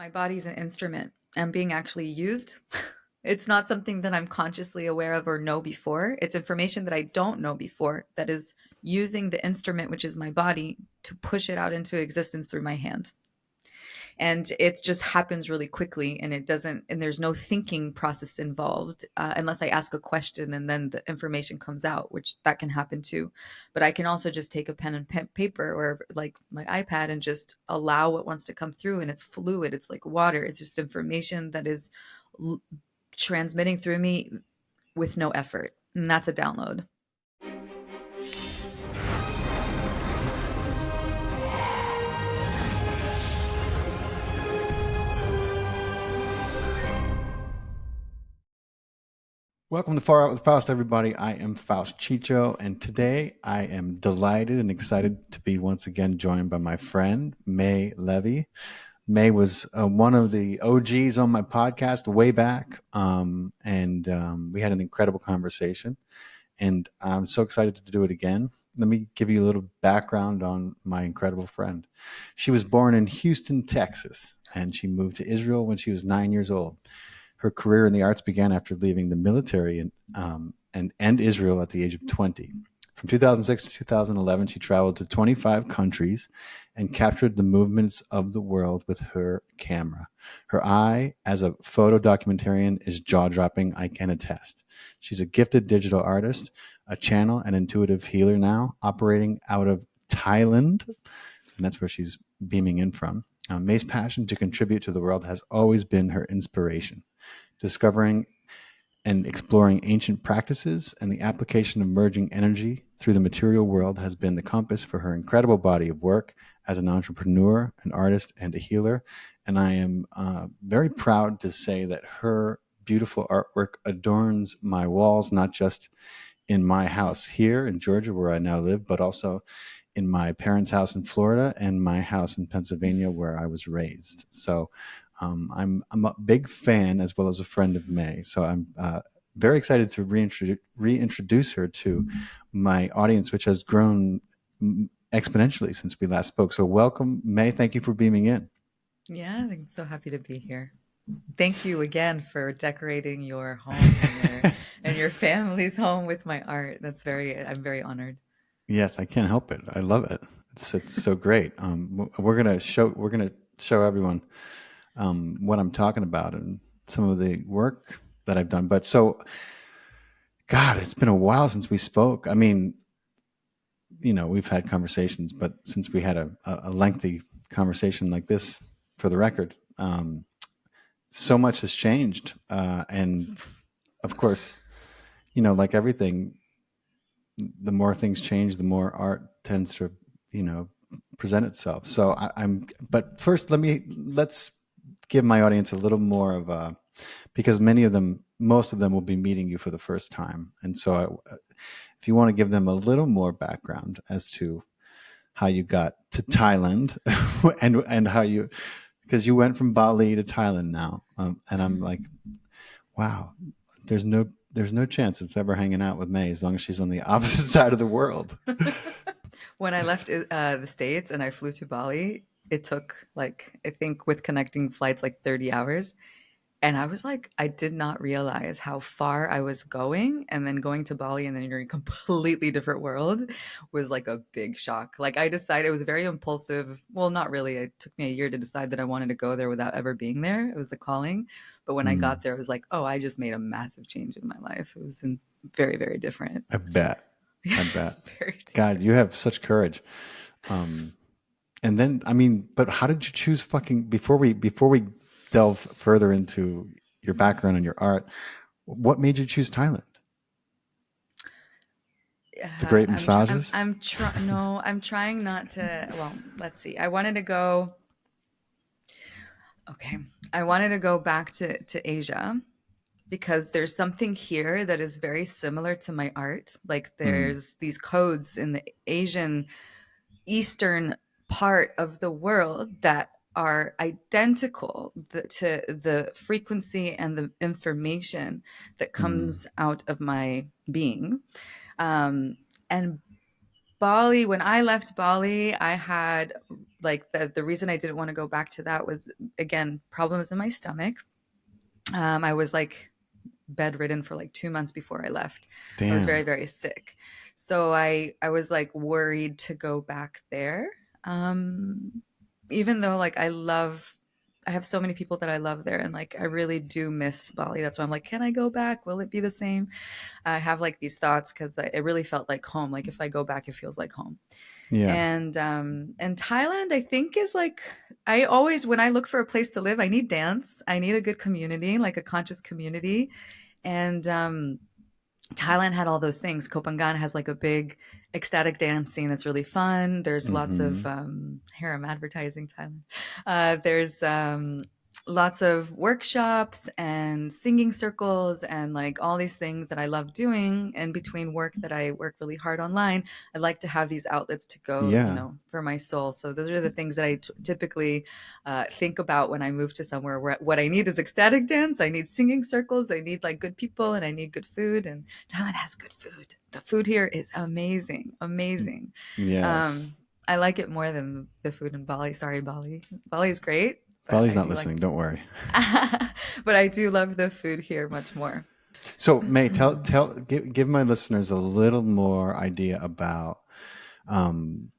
My body's an instrument and being actually used. It's not something that I'm consciously aware of or know before. It's information that I don't know before that is using the instrument, which is my body, to push it out into existence through my hand. And it just happens really quickly, and it doesn't, and there's no thinking process involved, unless I ask a question and then the information comes out, which that can happen too. But I can also just take a pen and paper or like my iPad and just allow what wants to come through, and it's fluid. It's like water. It's just information that is transmitting through me with no effort, and that's a download. Welcome to Far Out with Faust, everybody. I am Faust Chicho, and today I am delighted and excited to be once again joined by my friend, May Levy. May was one of the OGs on my podcast way back, and we had an incredible conversation, and I'm so excited to do it again. Let me give you a little background on my incredible friend. She was born in Houston, Texas, and she moved to Israel when she was 9 years old. Her career in the arts began after leaving the military and Israel at the age of 20. From 2006 to 2011, she traveled to 25 countries and captured the movements of the world with her camera. Her eye as a photo documentarian is jaw-dropping, I can attest. She's a gifted digital artist, a channel and intuitive healer now, operating out of Thailand, and that's where she's beaming in from. May's passion to contribute to the world has always been her inspiration. Discovering and exploring ancient practices and the application of merging energy through the material world has been the compass for her incredible body of work as an entrepreneur, an artist, and a healer. And I am very proud to say that her beautiful artwork adorns my walls, not just in my house here in Georgia, where I now live, but also in my parents' house in Florida and my house in Pennsylvania, where I was raised. So I'm a big fan as well as a friend of May. So I'm very excited to reintroduce her to my audience, which has grown exponentially since we last spoke. So welcome, May. Thank you for beaming in. Yeah, I'm so happy to be here. Thank you again for decorating your home and your family's home with my art. I'm very honored. Yes, I can't help it. I love it. It's so great. We're gonna show everyone what I'm talking about and some of the work that I've done. But so, God, it's been a while since we spoke. I mean, we've had conversations, but since we had a lengthy conversation like this, for the record, so much has changed. And of course, like everything, the more things change, the more art tends to, present itself. So but first let's give my audience a little more of a, because most of them will be meeting you for the first time. And so if you want to give them a little more background as to how you got to Thailand and how because you went from Bali to Thailand now. And I'm like, wow, there's no chance of ever hanging out with May as long as she's on the opposite side of the world. When I left the States and I flew to Bali, it took I think with connecting flights, 30 hours. And I was like, I did not realize how far I was going. And then going to Bali and then you're in a completely different world was like a big shock. I decided it was very impulsive. Well, not really. It took me a year to decide that I wanted to go there without ever being there. It was the calling. But when I got there, I was like, oh, I just made a massive change in my life. It was very, very different. I bet. Very God, you have such courage. And then, but how did you choose before we delve further into your background and your art, what made you choose Thailand? The great massages? I'm trying not to. Well, let's see. I wanted to go back to Asia because there's something here that is very similar to my art. There's these codes in the Asian Eastern part of the world that are identical to the frequency and the information that comes out of my being. And Bali, when I left Bali, I had like the reason I didn't want to go back to that was, again, problems in my stomach. I was like bedridden for like 2 months before I left. I was very, Damn. very sick. So I was like worried to go back there. Um, Even though like I have so many people that I love there, and like I really do miss Bali. That's why I'm like, can I go back? Will it be the same? I have like these thoughts because it really felt like home. Like if I go back, it feels like home. Yeah. And Thailand, I think, is like, I always, when I look for a place to live, I need dance. I need a good community, like a conscious community. And Thailand had all those things. Kopangan has like a big ecstatic dance scene that's really fun. There's lots of Hmm. here I'm advertising Thailand. There's lots of workshops and singing circles and like all these things that I love doing. And between work that I work really hard online, I like to have these outlets to go, Yeah. for my soul. So those are the things that I typically think about when I move to somewhere where what I need is ecstatic dance. I need singing circles. I need like good people, and I need good food. And Thailand has good food. The food here is amazing, amazing. Yes. Um, I like it more than the food in Bali. Sorry, Bali. Bali is great, but Bali's I not do listening. like, Don't worry. but I do love the food here much more. So, May, give my listeners a little more idea about, um,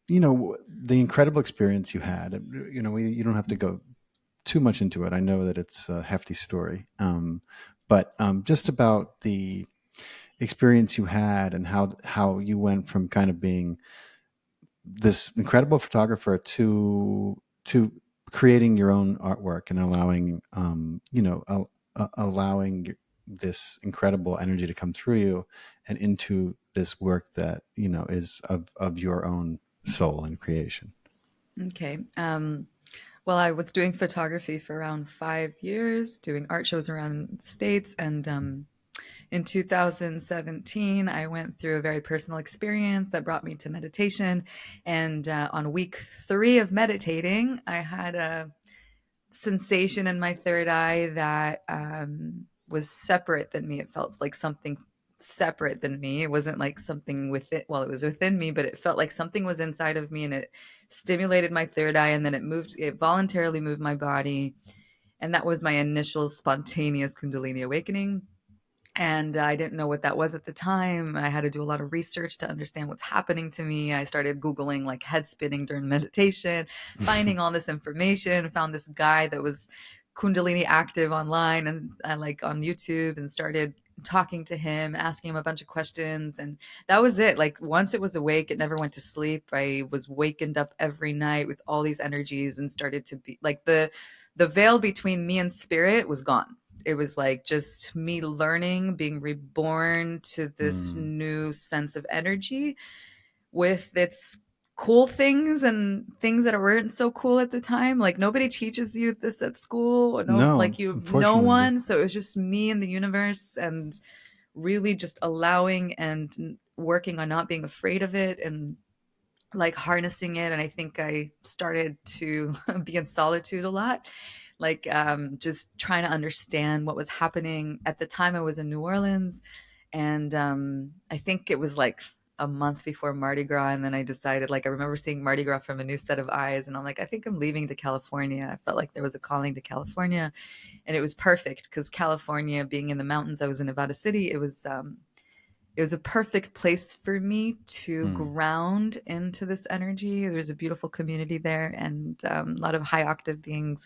the incredible experience you had. You don't have to go too much into it. I know that it's a hefty story, but just about the experience you had and how you went from kind of being this incredible photographer to creating your own artwork and allowing allowing this incredible energy to come through you and into this work that is of your own soul and creation. Okay. Well, I was doing photography for around 5 years, doing art shows around the States. And in 2017, I went through a very personal experience that brought me to meditation. And on week 3 of meditating, I had a sensation in my third eye that was separate than me. It felt like something separate than me. It wasn't like something within, well, it was within me, but it felt like something was inside of me, and it stimulated my third eye, and then it voluntarily moved my body. And that was my initial spontaneous Kundalini awakening. And I didn't know what that was at the time. I had to do a lot of research to understand what's happening to me. I started Googling like head spinning during meditation, finding all this information, found this guy that was Kundalini active online, and I like on YouTube, and started talking to him, asking him a bunch of questions. And that was it. Like once it was awake, it never went to sleep. I was wakened up every night with all these energies, and started to be like the veil between me and spirit was gone. It was like just me learning, being reborn to this Mm. new sense of energy with its cool things and things that weren't so cool at the time. Like nobody teaches you this at school, or no, No, like you have no unfortunately. one. So it was just me and the universe, and really just allowing and working on not being afraid of it, and like harnessing it. And I think I started to be in solitude a lot, like just trying to understand what was happening. At the time I was in New Orleans, and I think it was like a month before Mardi Gras, and then I decided, like, I remember seeing Mardi Gras from a new set of eyes, and I'm like, I think I'm leaving to California. I felt like there was a calling to California, and it was perfect because California, being in the mountains, I was in Nevada City, it was a perfect place for me to Mm. ground into this energy. There's a beautiful community there, and a lot of high octave beings,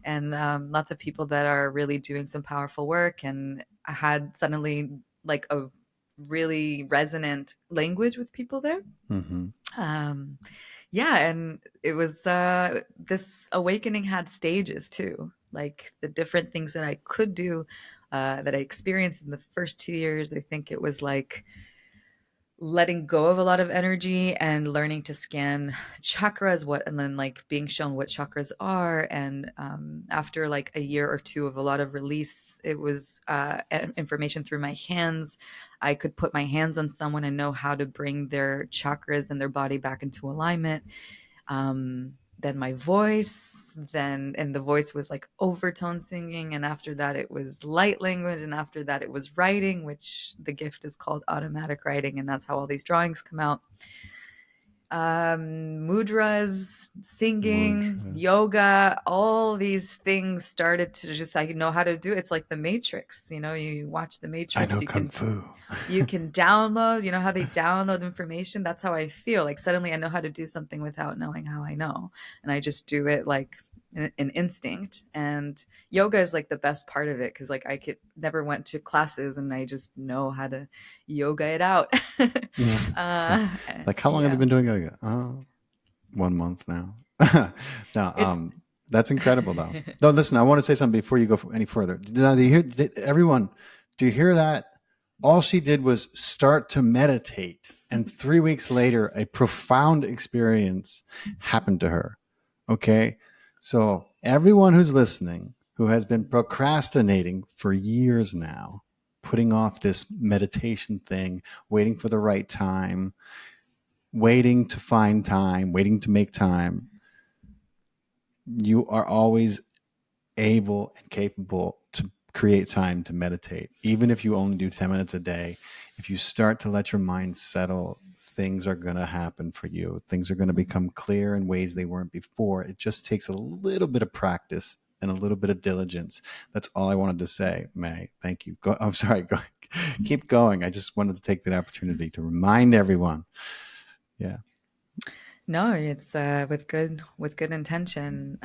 and lots of people that are really doing some powerful work. And I had suddenly like a really resonant language with people there. Hmm. Um, yeah, and it was this awakening had stages too, like the different things that I could do, that I experienced in the first 2 years. I think it was like letting go of a lot of energy and learning to scan chakras, what, and then like being shown what chakras are. And after like a year or two of a lot of release, it was information through my hands. I could put my hands on someone and know how to bring their chakras and their body back into alignment. Then my voice, and the voice was like overtone singing. And after that, it was light language. And after that, it was writing, which the gift is called automatic writing. And that's how all these drawings come out. mudras, singing, Mudra. yoga, all these things started to just, I know how to do it. It's like the Matrix, you watch the I Matrix, know Kung Fu. you can download, how they download information. That's how I feel. Like suddenly I know how to do something without knowing how I know. And I just do it like an instinct. And yoga is like the best part of it. Cause like I could never went to classes and I just know how to yoga it out. Like, how long have you Yeah. been doing yoga? 1 month now. No, It's that's incredible though. No, listen, I want to say something before you go any further. Now, do you hear, everyone, do you hear that? All she did was start to meditate, and 3 weeks later, a profound experience happened to her. Okay. So everyone who's listening, who has been procrastinating for years now, putting off this meditation thing, waiting for the right time, waiting to find time, waiting to make time, you are always able and capable to create time to meditate. Even if you only do 10 minutes a day, if you start to let your mind settle, things are going to happen for you. Things are going to become clear in ways they weren't before. It just takes a little bit of practice and a little bit of diligence. That's all I wanted to say, May. Thank you. I'm sorry. Keep going. I just wanted to take that opportunity to remind everyone. Yeah. No, it's with good intention.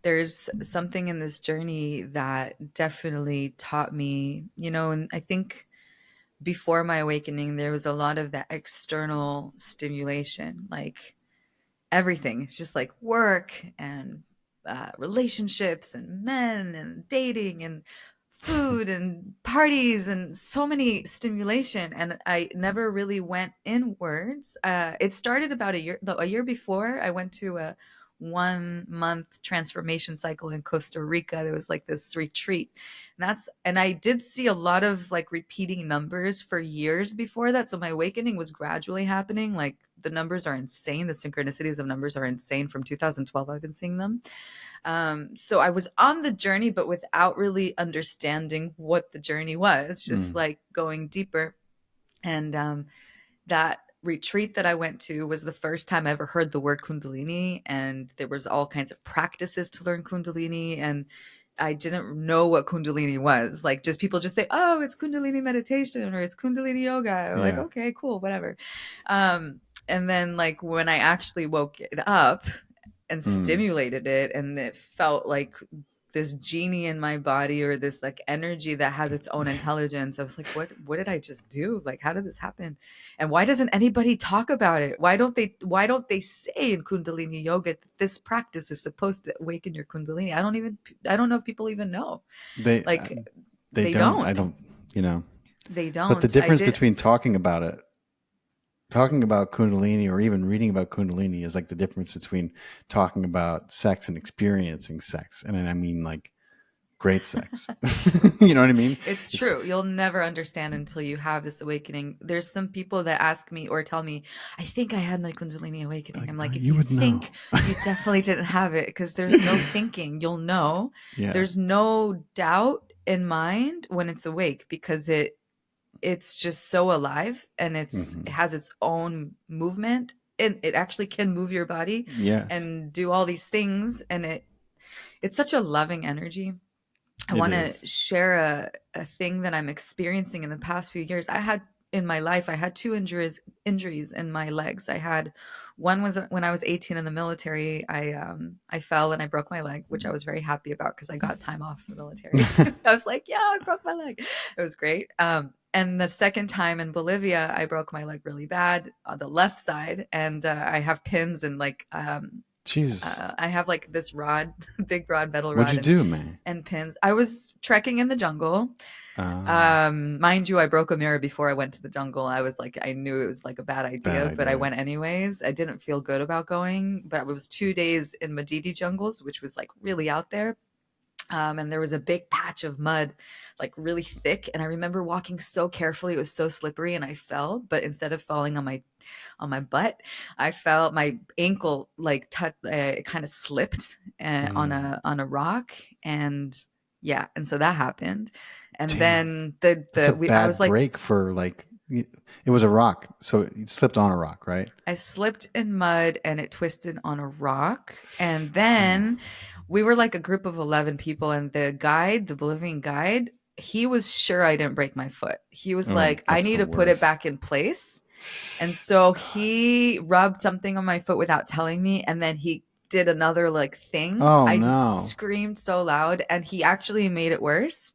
There's something in this journey that definitely taught me, and I think before my awakening, there was a lot of that external stimulation, like everything. It's just like work and relationships and men and dating and food and parties and so many stimulation, and I never really went inwards. It started about a year before. I went to a 1 month transformation cycle in Costa Rica. There was like this retreat, and I did see a lot of like repeating numbers for years before that. So my awakening was gradually happening. Like the numbers are insane. The synchronicities of numbers are insane. From 2012 I've been seeing them. So I was on the journey, but without really understanding what the journey was, just like going deeper. And that retreat that I went to was the first time I ever heard the word Kundalini. And there was all kinds of practices to learn Kundalini. And I didn't know what Kundalini was. Like just people just say, oh, it's Kundalini meditation or it's Kundalini yoga. Like, okay, cool, whatever. And then like when I actually woke it up and stimulated it, and it felt like this genie in my body, or this like energy that has its own intelligence. I was like, what did I just do? Like, how did this happen? And why doesn't anybody talk about it? Why don't they say in Kundalini yoga that this practice is supposed to awaken your Kundalini? I don't know if people even know. They don't. I don't, They don't. But the difference between talking about Kundalini or even reading about Kundalini is like the difference between talking about sex and experiencing sex. And I mean like great sex. You know what I mean? It's true. You'll never understand until you have this awakening. There's some people that ask me or tell me, I think I had my Kundalini awakening. I'm like, if you think you definitely didn't have it, because there's no thinking, you'll know. Yeah. There's no doubt in mind when it's awake, because it's just so alive, and it has its own movement, and it actually can move your body and do all these things. And it's such a loving energy. I want to share a thing that I'm experiencing in the past few years. I had two injuries in my legs. One was when I was 18 in the military. I fell and I broke my leg, which I was very happy about because I got time off the military. I was like, yeah, I broke my leg. It was great. And the second time in Bolivia, I broke my leg really bad on the left side, and I have pins and like Jesus. I have like this rod, big rod, metal rod. What'd you do, man? And pins. I was trekking in the jungle. Mind you, I broke a mirror before I went to the jungle. I was like, I knew it was like a bad idea, but I went anyways. I didn't feel good about going, but it was 2 days in Madidi jungles, which was like really out there. And there was a big patch of mud, like really thick. And I remember walking so carefully. It was so slippery, and I fell. But instead of falling on my butt, I felt my ankle like it kind of slipped on a rock. And yeah, and so that happened. And then I was like, break for like It was a rock. So you slipped on a rock, right? I slipped in mud and it twisted on a rock. And Oh, then we were like a group of 11 people. And the guide, the Bolivian guide, he was sure I didn't break my foot. He was oh, like, I that's need the to put it worst. back in place. And so God. he rubbed something on my foot without telling me. And then he did another like thing. Oh I no. screamed so loud and he actually made it worse.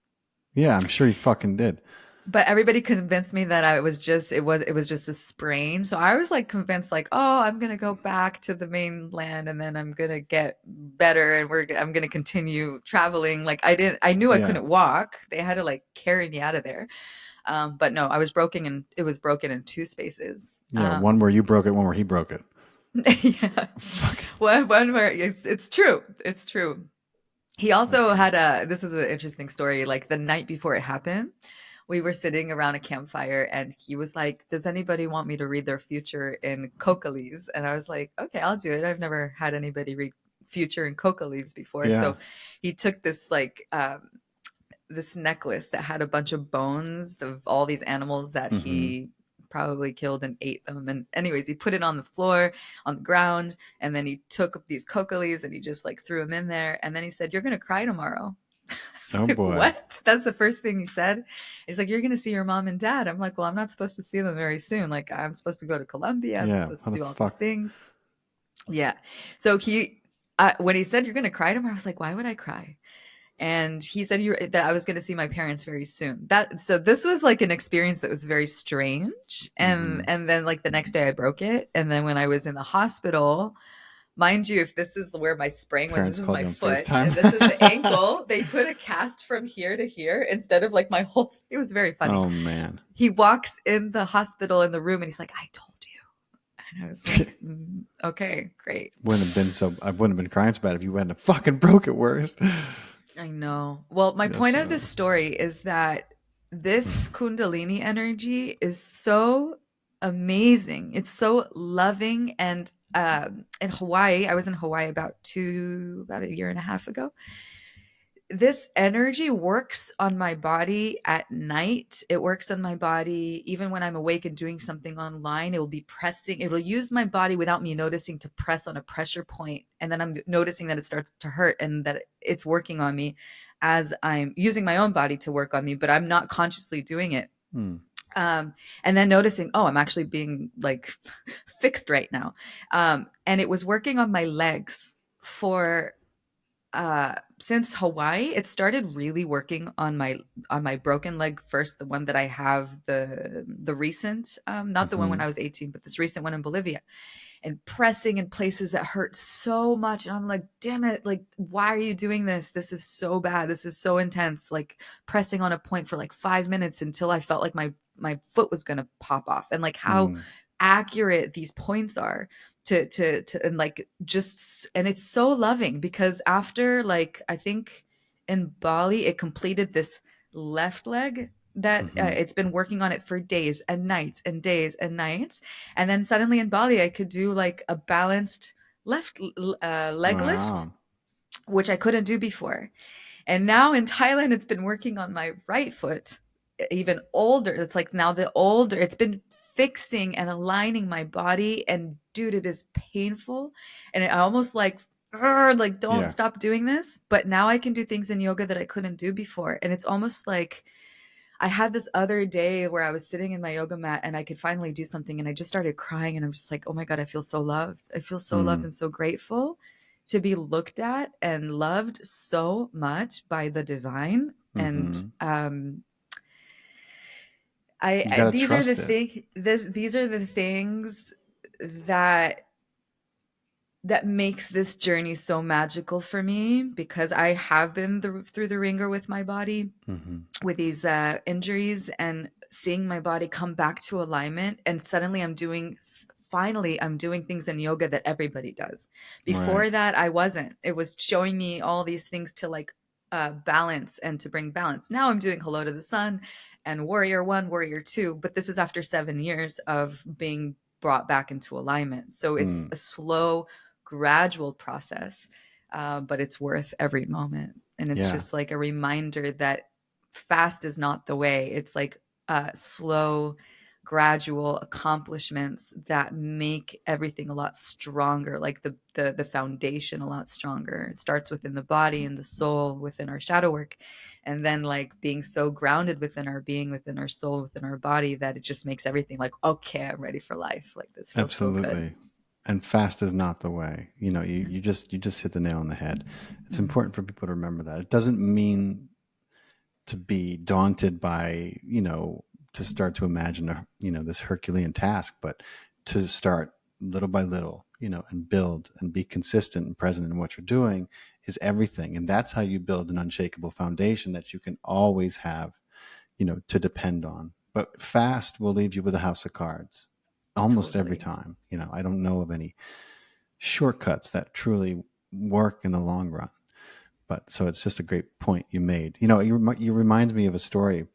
Yeah, I'm sure you fucking did. But everybody convinced me that it was just a sprain. So I was like convinced like, oh, I'm gonna go back to the mainland and then I'm gonna get better and I'm gonna continue traveling. Like I knew I Yeah. couldn't walk. They had to like carry me out of there. But no, it was broken in two spaces. Yeah. One where you broke it, one where he broke it. Yeah. Fuck. One where it's true. It's true. He also had this is an interesting story. Like the night before it happened, we were sitting around a campfire and he was like, does anybody want me to read their future in coca leaves? And I was like, okay, I'll do it. I've never had anybody read future in coca leaves before. Yeah. So he took this like this necklace that had a bunch of bones of all these animals that Mm-hmm. he probably killed and ate them. And anyways, he put it on the floor, on the ground, and then he took these coca leaves and he just like threw them in there. And then he said, "You're gonna cry tomorrow." I was Oh like, boy. what? That's the first thing he said. He's like, "You're gonna see your mom and dad." I'm like, well, I'm not supposed to see them very soon. Like, I'm supposed to go to Colombia. I'm Yeah. supposed to How the do all these fuck? things. Yeah. So when he said, "You're gonna cry tomorrow," I was like, why would I cry? And he said that I was going to see my parents very soon. So this was like an experience that was very strange. Mm-hmm. And then like the next day I broke it. And then when I was in the hospital, mind you, if this is where my sprain was, this Parents is called my you on foot FaceTime. and this is the ankle. They put a cast from here to here instead of like my whole. It was very funny. Oh man. He walks in the hospital in the room and he's like, "I told you." And I was like, okay, great. I wouldn't have been crying so bad if you hadn't have fucking broke it worse. I know. Well, my point of this Definitely. story is that this Kundalini energy is so amazing. It's so loving. And in Hawaii, I was in Hawaii about a year and a half ago. This energy works on my body at night. It works on my body even when I'm awake and doing something online. It will be pressing, it will use my body without me noticing to press on a pressure point. And then I'm noticing that it starts to hurt and that it's working on me as I'm using my own body to work on me, but I'm not consciously doing it. Hmm. And then noticing, oh, I'm actually being like fixed right now. And it was working on my legs for since Hawaii. It started really working on my broken leg first, the one that I have, the recent, not the one when Mm-hmm. I was 18, but this recent one in Bolivia, and pressing in places that hurt so much. And I'm like, damn it, like, why are you doing this? This is so bad. This is so intense. Like pressing on a point for like 5 minutes until I felt like my foot was gonna pop off. And like how Mm. accurate these points are to and like just, and it's so loving because after like I think in Bali it completed this left leg that Mm-hmm. it's been working on it for days and nights and days and nights, and then suddenly in Bali I could do like a balanced left leg lift, Wow. which I couldn't do before. And now in Thailand, it's been working on my right foot, even older. It's like now the older, it's been fixing and aligning my body. And dude, it is painful. And I almost like, don't Yeah. stop doing this. But now I can do things in yoga that I couldn't do before. And it's almost like I had this other day where I was sitting in my yoga mat and I could finally do something. And I just started crying. And I'm just like, oh my God, I feel so loved. I feel so loved Mm. and so grateful to be looked at and loved so much by the divine. And Mm-hmm. You I gotta these are the trust it. these are the things that makes this journey so magical for me, because I have been through the ringer with my body, Mm-hmm. with these injuries, and seeing my body come back to alignment. And suddenly finally I'm doing things in yoga that everybody does. Right. Before that I wasn't. It was showing me all these things to like balance and to bring balance. Now I'm doing hello to the sun and warrior one, warrior two, but this is after 7 years of being brought back into alignment. So it's Mm. a slow, gradual process, but it's worth every moment. And it's Yeah. just like a reminder that fast is not the way. It's like slow, gradual accomplishments that make everything a lot stronger, like the foundation a lot stronger. It starts within the body and the soul, within our shadow work, and then like being so grounded within our being, within our soul, within our body, that it just makes everything like, okay, I'm ready for life. Like this feels so good. Absolutely. And fast is not the way. You just hit the nail on the head. It's important for people to remember that. It doesn't mean to be daunted by, to start to imagine this Herculean task, but to start little by little, and build and be consistent and present in what you're doing is everything. And that's how you build an unshakable foundation that you can always have, to depend on. But fast will leave you with a house of cards almost every time. I don't know of any shortcuts that truly work in the long run. But so it's just a great point you made. You reminds me of a story,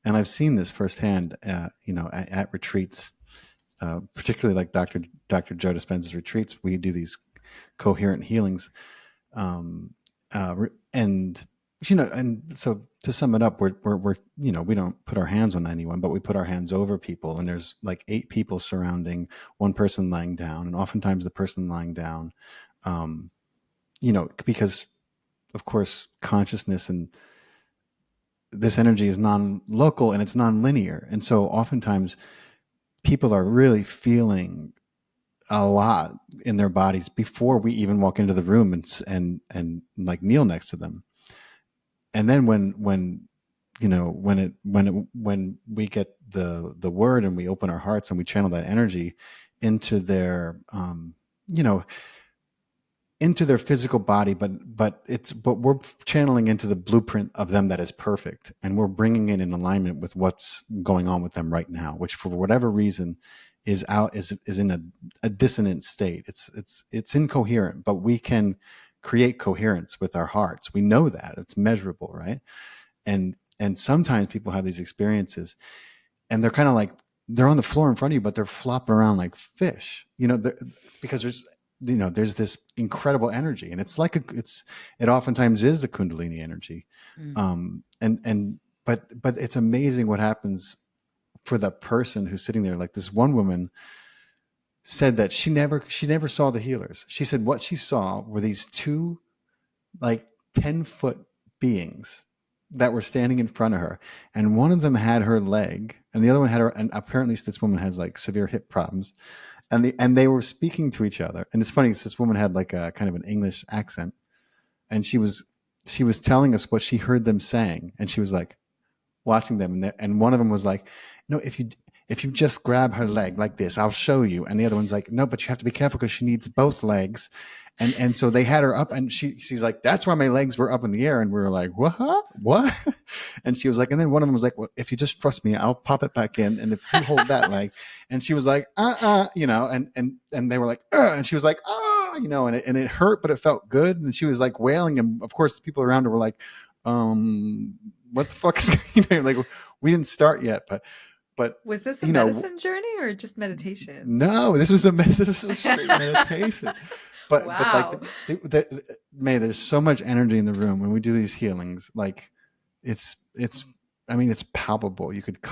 and I've seen this firsthand, at retreats, particularly like Dr. Joe Dispenza's retreats. We do these coherent healings. And so to sum it up, we're we don't put our hands on anyone, but we put our hands over people. And there's like 8 people surrounding one person lying down. And oftentimes the person lying down, because of course, consciousness and this energy is non-local and it's non-linear. And so oftentimes people are really feeling a lot in their bodies before we even walk into the room and like kneel next to them. And then when we get the word and we open our hearts and we channel that energy into their, into their physical body, but we're channeling into the blueprint of them that is perfect, and we're bringing it in alignment with what's going on with them right now, which for whatever reason is in a dissonant state. It's incoherent, but we can create coherence with our hearts. We know that it's measurable, right? And sometimes people have these experiences, and they're kind of like they're on the floor in front of you, but they're flopping around like fish, because there's this incredible energy, and it's like it oftentimes is the Kundalini energy. But it's amazing what happens for the person who's sitting there. Like this one woman said that she never saw the healers. She said what she saw were these 2 like 10-foot beings that were standing in front of her, and one of them had her leg and the other one had her, and apparently this woman has like severe hip problems. And they were speaking to each other. And it's funny, this woman had like a kind of an English accent, and she was telling us what she heard them saying. And she was like watching them. And one of them was like, no, if you just grab her leg like this, I'll show you. And the other one's like, no, but you have to be careful because she needs both legs. And so they had her up, and she's like, that's why my legs were up in the air. And we were like, what? And she was like, and then one of them was like, well, if you just trust me, I'll pop it back in. And if you hold that leg, and she was like, and they were like, and she was like, and it hurt, but it felt good. And she was like wailing. And of course the people around her were like, what the fuck is, like, we didn't start yet, but was this a medicine journey or just meditation? No, this was a straight meditation. But wow. May, there's so much energy in the room when we do these healings. Like it's palpable. You could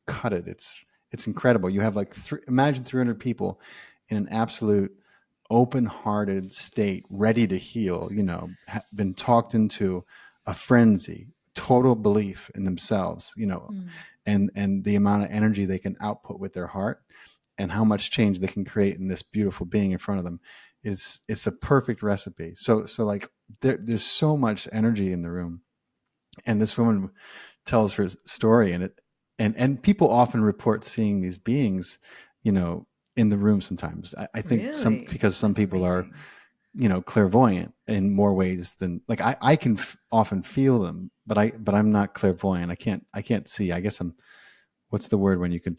cut it. It's incredible. You have like imagine 300 people in an absolute open-hearted state, ready to heal. Been talked into a frenzy, total belief in themselves. And the amount of energy they can output with their heart, and how much change they can create in this beautiful being in front of them. It's a perfect recipe. So like there's so much energy in the room, and this woman tells her story, and people often report seeing these beings, in the room sometimes. I think really? because some That's people amazing. are, clairvoyant in more ways than like I can often feel them, but I'm not clairvoyant. I can't see. I guess what's the word when you can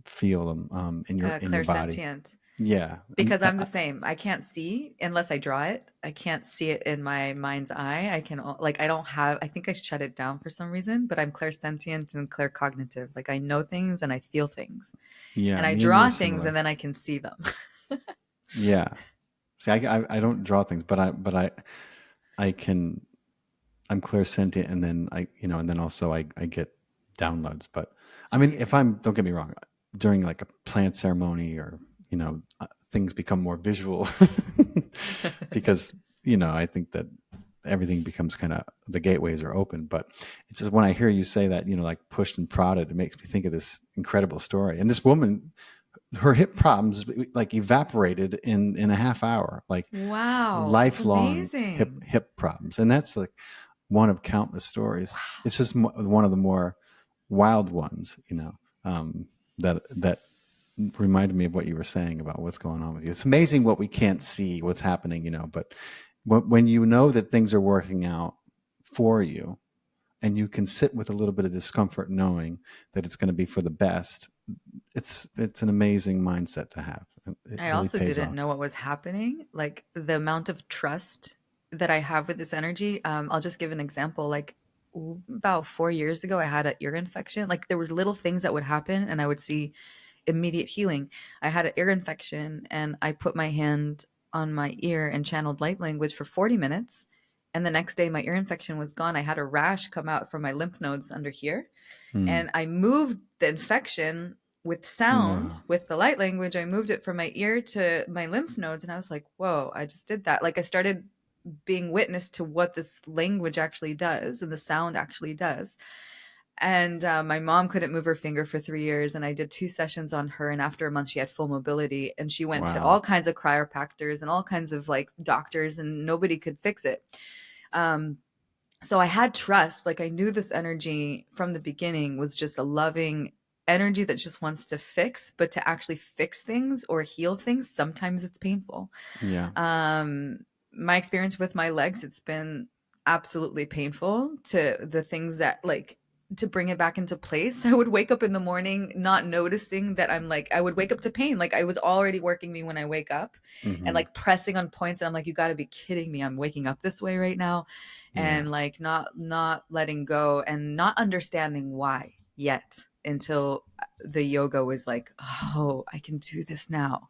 feel them in your body? Clairsentient. Yeah. Because I'm the same. I can't see unless I draw it. I can't see it in my mind's eye. I think I shut it down for some reason, but I'm clairsentient and claircognitive. Like I know things and I feel things. Yeah. And I draw things and then I can see them. Yeah. See, I don't draw things, but I can, I'm clairsentient, and then and then also I get downloads. But I mean, don't get me wrong, during like a plant ceremony, or things become more visual because I think that everything becomes kind of, the gateways are open. But it's just, when I hear you say that, like pushed and prodded, it makes me think of this incredible story. And this woman, her hip problems like evaporated in a half hour, like Wow, that's lifelong amazing. hip problems. And that's like one of countless stories. It's just one of the more wild ones, that reminded me of what you were saying about what's going on with you. It's amazing what we can't see, what's happening, but when you know that things are working out for you, and you can sit with a little bit of discomfort knowing that it's going to be for the best, it's an amazing mindset to have. It I really also pays didn't off. know what was happening. Like the amount of trust that I have with this energy. I'll just give an example. Like about 4 years ago, I had an ear infection. Like there were little things that would happen and I would see immediate healing. I had an ear infection and I put my hand on my ear and channeled light language for 40 minutes. And the next day, my ear infection was gone. I had a rash come out from my lymph nodes under here. Hmm. And I moved the infection with sound, Wow. with the light language. I moved it from my ear to my lymph nodes. And I was like, whoa, I just did that. Like I started being witness to what this language actually does and the sound actually does. And my mom couldn't move her finger for 3 years. And I did 2 sessions on her. And after a month, she had full mobility. And she went to Wow. all kinds of chiropractors and all kinds of like doctors, and nobody could fix it. Um, so I had trust. Like I knew this energy from the beginning was just a loving energy that just wants to fix, but to actually fix things or heal things, sometimes it's painful. Yeah. Um, my experience with my legs, it's been absolutely painful to the things that like to bring it back into place. I would wake up in the morning not noticing that I'm like, I would wake up to pain. Like I was already working me when I wake up and Mm-hmm. like pressing on points. And I'm like, you got to be kidding me. I'm waking up this way right now. Yeah. And like not letting go and not understanding why yet until the yoga was like, oh, I can do this now.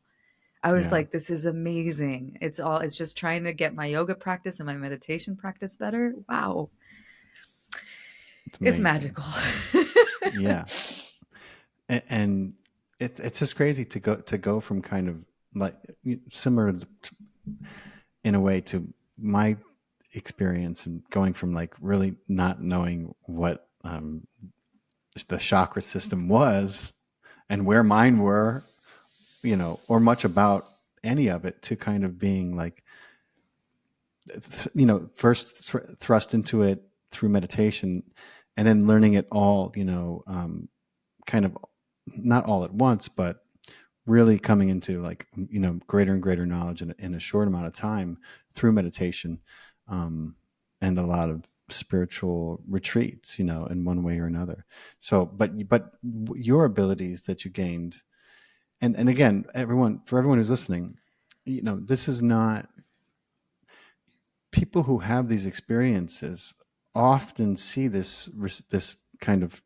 I was Yeah. like, this is amazing. It's just trying to get my yoga practice and my meditation practice better. Wow. It's It's amazing. magical. Yeah. And it's just crazy to go from kind of like similar in a way to my experience, and going from like really not knowing what the chakra system was and where mine were, or much about any of it, to kind of being like, first thrust into it through meditation, and then learning it all, kind of not all at once, but really coming into like, greater and greater knowledge in a short amount of time through meditation, and a lot of spiritual retreats, in one way or another. So, but your abilities that you gained, and again, for everyone who's listening, this is not, people who have these experiences often see this kind of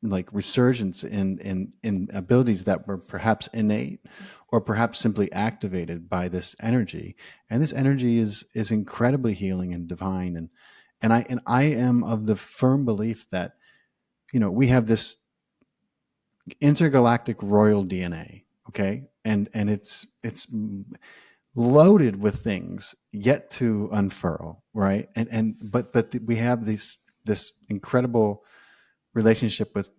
like resurgence in abilities that were perhaps innate, or perhaps simply activated by this energy. And this energy is incredibly healing and divine. And I am of the firm belief that, we have this intergalactic royal DNA. Okay. And it's loaded with things yet to unfurl, right? But we have this incredible relationship with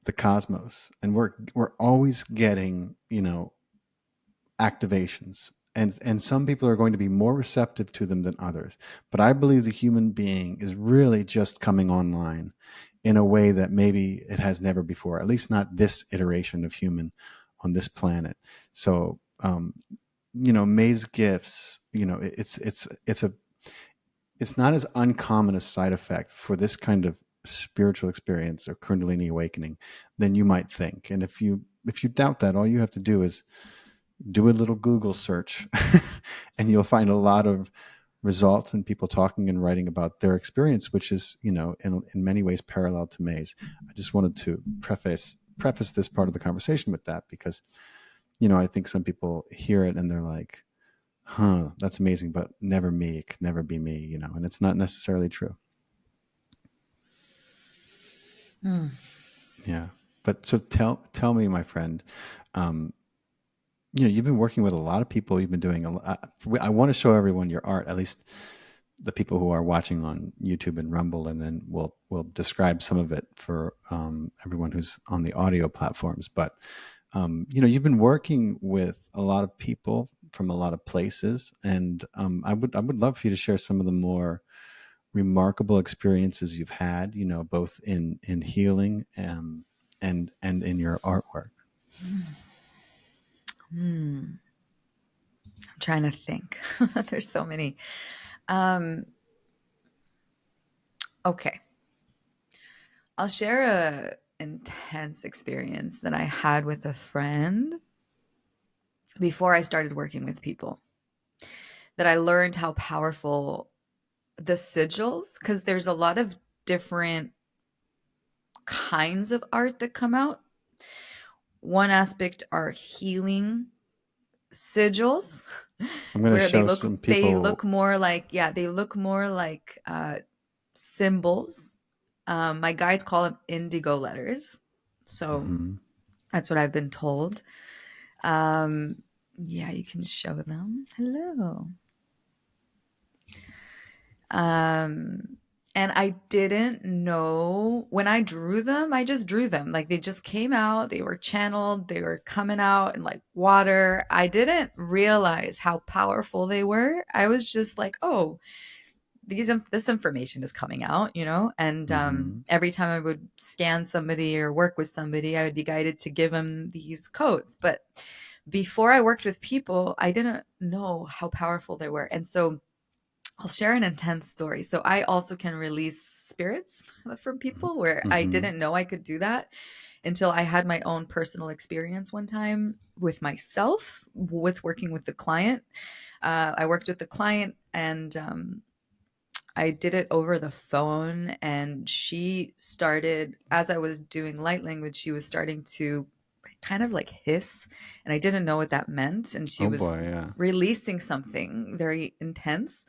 the cosmos, and we're always getting, activations, and some people are going to be more receptive to them than others. But I believe the human being is really just coming online in a way that maybe it has never before, at least not this iteration of human on this planet. So, May's gifts, it's not as uncommon a side effect for this kind of spiritual experience or Kundalini awakening than you might think. And if you doubt that, all you have to do is do a little Google search, and you'll find a lot of results and people talking and writing about their experience, which is, in many ways parallel to May's. I just wanted to preface this part of the conversation with that, because, I think some people hear it and they're like, huh, that's amazing, but never me. It could never be me, and it's not necessarily true. Mm. Yeah. But so tell me, my friend, um, you've been working with a lot of people. You've been doing a lot. I want to show everyone your art, at least the people who are watching on YouTube and Rumble, and then we'll describe some of it for everyone who's on the audio platforms. But you've been working with a lot of people from a lot of places, and I would love for you to share some of the more remarkable experiences you've had. Both in healing and in your artwork. I'm trying to think. There's so many. Okay. I'll share a intense experience that I had with a friend before I started working with people, that I learned how powerful the sigils, because there's a lot of different kinds of art that come out. One aspect are healing sigils, I'm going to where show some they people. look more like, symbols. My guides call them indigo letters, so Mhm. that's what I've been told. Yeah, you can show them. Hello. And I didn't know when I drew them, I just drew them. Like, they just came out, they were channeled, they were coming out in like water. I didn't realize how powerful they were. I was just like, oh, this information is coming out, and Mhm. every time I would scan somebody or work with somebody, I would be guided to give them these codes. But before I worked with people, I didn't know how powerful they were. And so I'll share an intense story. So I also can release spirits from people, where I Mhm. didn't know I could do that until I had my own personal experience one time with myself, with working with the client. I worked with the client, and I did it over the phone, and she started, as I was doing light language, she was starting to kind of like hiss, and I didn't know what that meant. And she Oh was boy, yeah. releasing something very intense,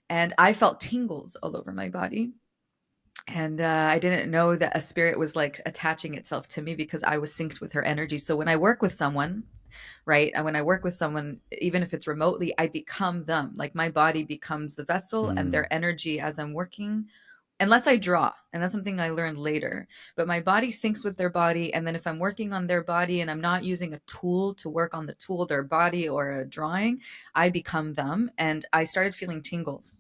and I felt tingles all over my body. And I didn't know that a spirit was like attaching itself to me because I was synced with her energy. So when I work with someone, right? And when I work with someone, even if it's remotely, I become them. Like, my body becomes the vessel and Mm. their energy as I'm working, unless I draw. And that's something I learned later. But my body syncs with their body. And then if I'm working on their body and I'm not using a tool to work on the tool, their body, or a drawing, I become them. And I started feeling tingles.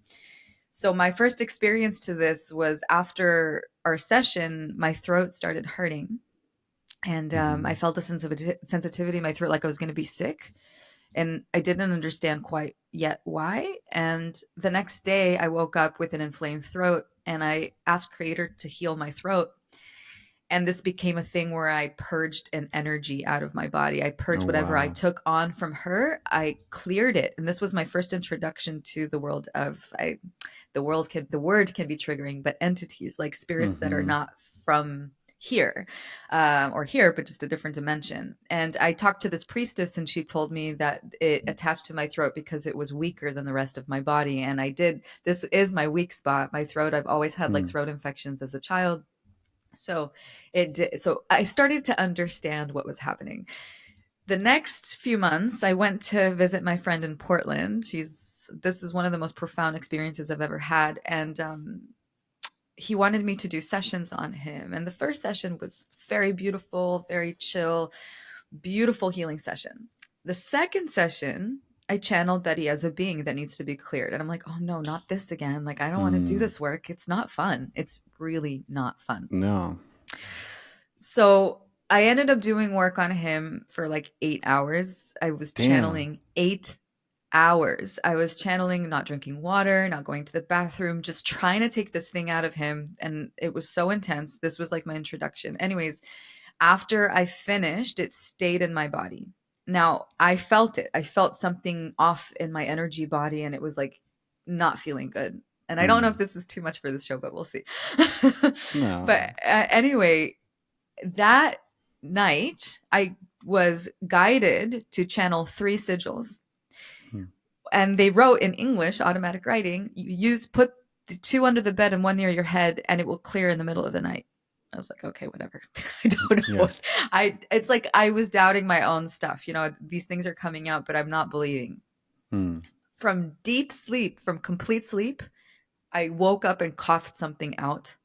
So my first experience to this was after our session, my throat started hurting. And I Mhm. felt a sense of sensitivity in my throat, like I was going to be sick. And I didn't understand quite yet why. And the next day, I woke up with an inflamed throat, and I asked Creator to heal my throat. And this became a thing where I purged an energy out of my body. I Oh purged whatever I wow. took on from her. I cleared it. And this was my first introduction to the world of the word can be triggering, but entities, like spirits that are Mhm. not from here, or here, but just a different dimension. And I talked to this priestess, and she told me that it attached to my throat because it was weaker than the rest of my body. And this is my weak spot, my throat. I've always had like Mm. throat infections as a child. So so I started to understand what was happening. The next few months, I went to visit my friend in Portland. This is one of the most profound experiences I've ever had. And he wanted me to do sessions on him. And the first session was very beautiful, very chill, beautiful healing session. The second session, I channeled that he has a being that needs to be cleared. And I'm like, oh no, not this again. Like, I don't want to do Mm. this work. It's not fun. It's really not fun. No. So I ended up doing work on him for like 8 hours. I was Damn. channeling 8 hours. I was channeling, not drinking water, not going to the bathroom, just trying to take this thing out of him. And it was so intense. This was like my introduction. Anyways, after I finished, it stayed in my body. Now, I felt it. I felt something off in my energy body, and it was like not feeling good. And I don't know if Mm. this is too much for this show, but we'll see. But No. anyway, that night, I was guided to channel 3 sigils. Mm. And they wrote in English, automatic writing, put the 2 under the bed and 1 near your head, and it will clear in the middle of the night. I was like, okay, whatever. I don't know. Yeah. It's like I was doubting my own stuff. These things are coming out, but I'm not believing. Hmm. From deep sleep, from complete sleep, I woke up and coughed something out.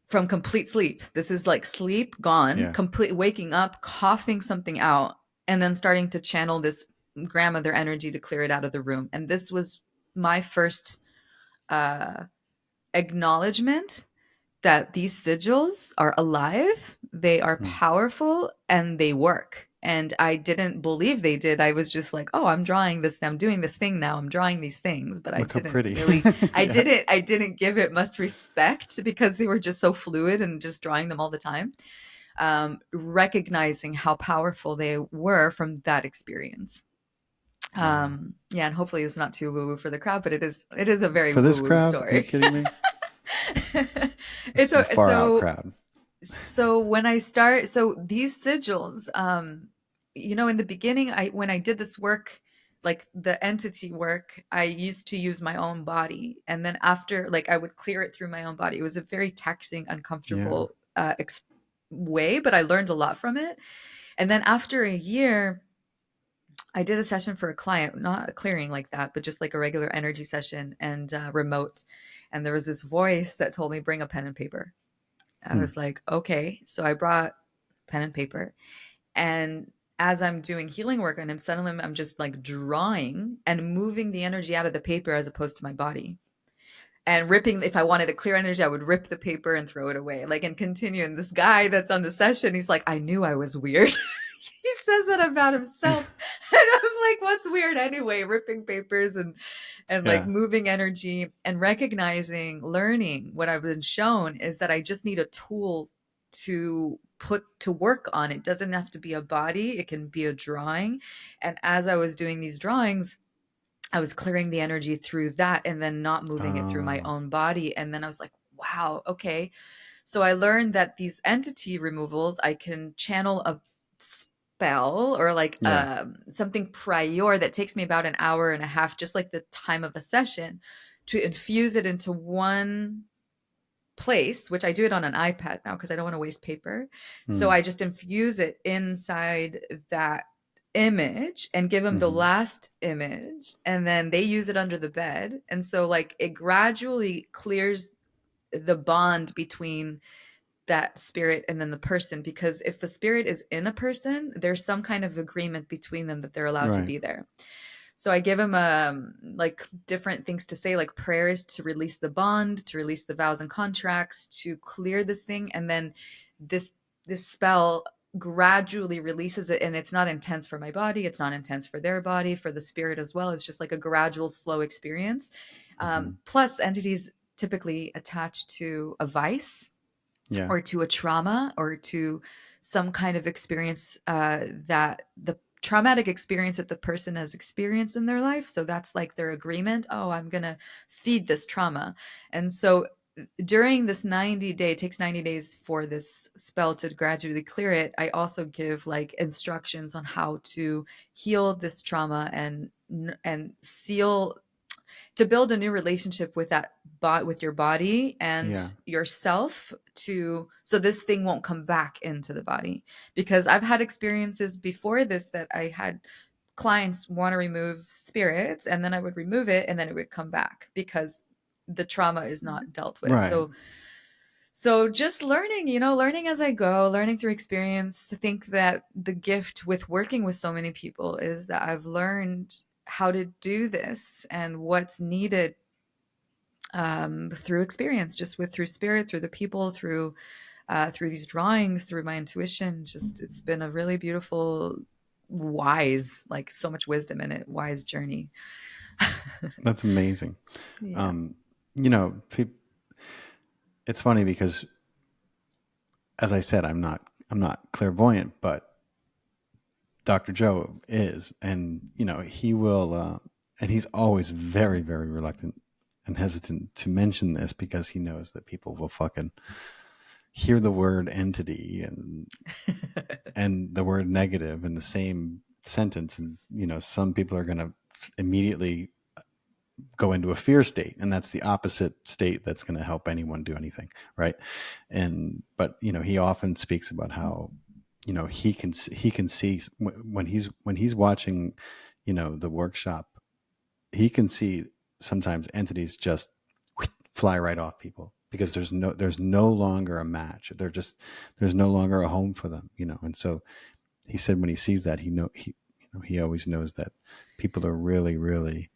From complete sleep. This is like sleep gone, Yeah. complete waking up, coughing something out, and then starting to channel this grandmother energy to clear it out of the room. And this was my first uh, acknowledgement that these sigils are alive, they are Hmm. powerful, and they work. And I didn't believe they did. I was just like, oh, I'm drawing this. I'm doing this thing now. I'm drawing these things. But I Look how didn't pretty. really, Yeah. I didn't give it much respect because they were just so fluid and just drawing them all the time. Recognizing how powerful they were from that experience. Wow. Yeah, and hopefully it's not too woo-woo for the crowd, but it is a very For this woo-woo crowd, are you story. kidding me? This It's is a a, far out crowd. so when I start, so these sigils, in the beginning, when I did this work, like the entity work, I used to use my own body, and then after, like, I would clear it through my own body. It was a very taxing, Yeah. uncomfortable way, but I learned a lot from it. And then after a year, I did a session for a client, not a clearing like that, but just like a regular energy session and remote. And there was this voice that told me, bring a pen and paper. I Hmm. was like, okay. So I brought pen and paper. And as I'm doing healing work on him, suddenly I'm just like drawing and moving the energy out of the paper as opposed to my body. And ripping, if I wanted a clear energy, I would rip the paper and throw it away. Like, and continue. And this guy that's on the session, he's like, I knew I was weird. He says that about himself. And I'm like, what's weird anyway? Ripping papers and like Yeah. moving energy and recognizing, learning what I've been shown is that I just need a tool to put to work on. It doesn't have to be a body, it can be a drawing. And as I was doing these drawings, I was clearing the energy through that and then not moving it through my Oh. own body. And then I was like, wow, okay. So I learned that these entity removals, I can channel a spell or like Yeah. something prior that takes me about an hour and a half, just like the time of a session, to infuse it into one place, which I do it on an iPad now because I don't want to waste paper. So Hmm. I just infuse it inside that image and give them the Mm-hmm. last image, and then they use it under the bed. And so like it gradually clears the bond between that spirit and then the person, because if a spirit is in a person, there's some kind of agreement between them that they're allowed to Right. be there. So I give him like different things to say, like prayers to release the bond, to release the vows and contracts, to clear this thing, and then this this spell gradually releases it, and it's not intense for my body, it's not intense for their body, for the spirit as well. It's just like a gradual, slow experience. Mm-hmm. Plus, entities typically attached to a vice Yeah. or to a trauma or to some kind of experience that the traumatic experience that the person has experienced in their life. So that's like their agreement. Oh, I'm going to feed this trauma. And so during this 90 day, it takes 90 days for this spell to gradually clear it. I also give like instructions on how to heal this trauma and seal, to build a new relationship with that with your body Yeah. and yourself, to so this thing won't come back into the body. Because I've had experiences before this that I had clients want to remove spirits, and then I would remove it and then it would come back because the trauma is not dealt with. Right. So just learning, learning as I go, learning through experience. To think that the gift with working with so many people is that I've learned how to do this and what's needed through experience, just through spirit, through the people, through these drawings, through my intuition. Just it's been a really beautiful, wise, like so much wisdom in it, wise journey. That's amazing. Yeah. Um, you know, it's funny because, as I said, I'm not clairvoyant, but Dr. Joe is, and he will, and he's always very, very reluctant and hesitant to mention this because he knows that people will fucking hear the word entity and the word negative in the same sentence, and some people are going to immediately go into a fear state, and that's the opposite state that's going to help anyone do anything, right? But he often speaks about how he can see when he's watching the workshop, he can see sometimes entities just fly right off people because there's no longer a match. There's no longer a home for them, and so he said when he sees that, he always knows that people are really, really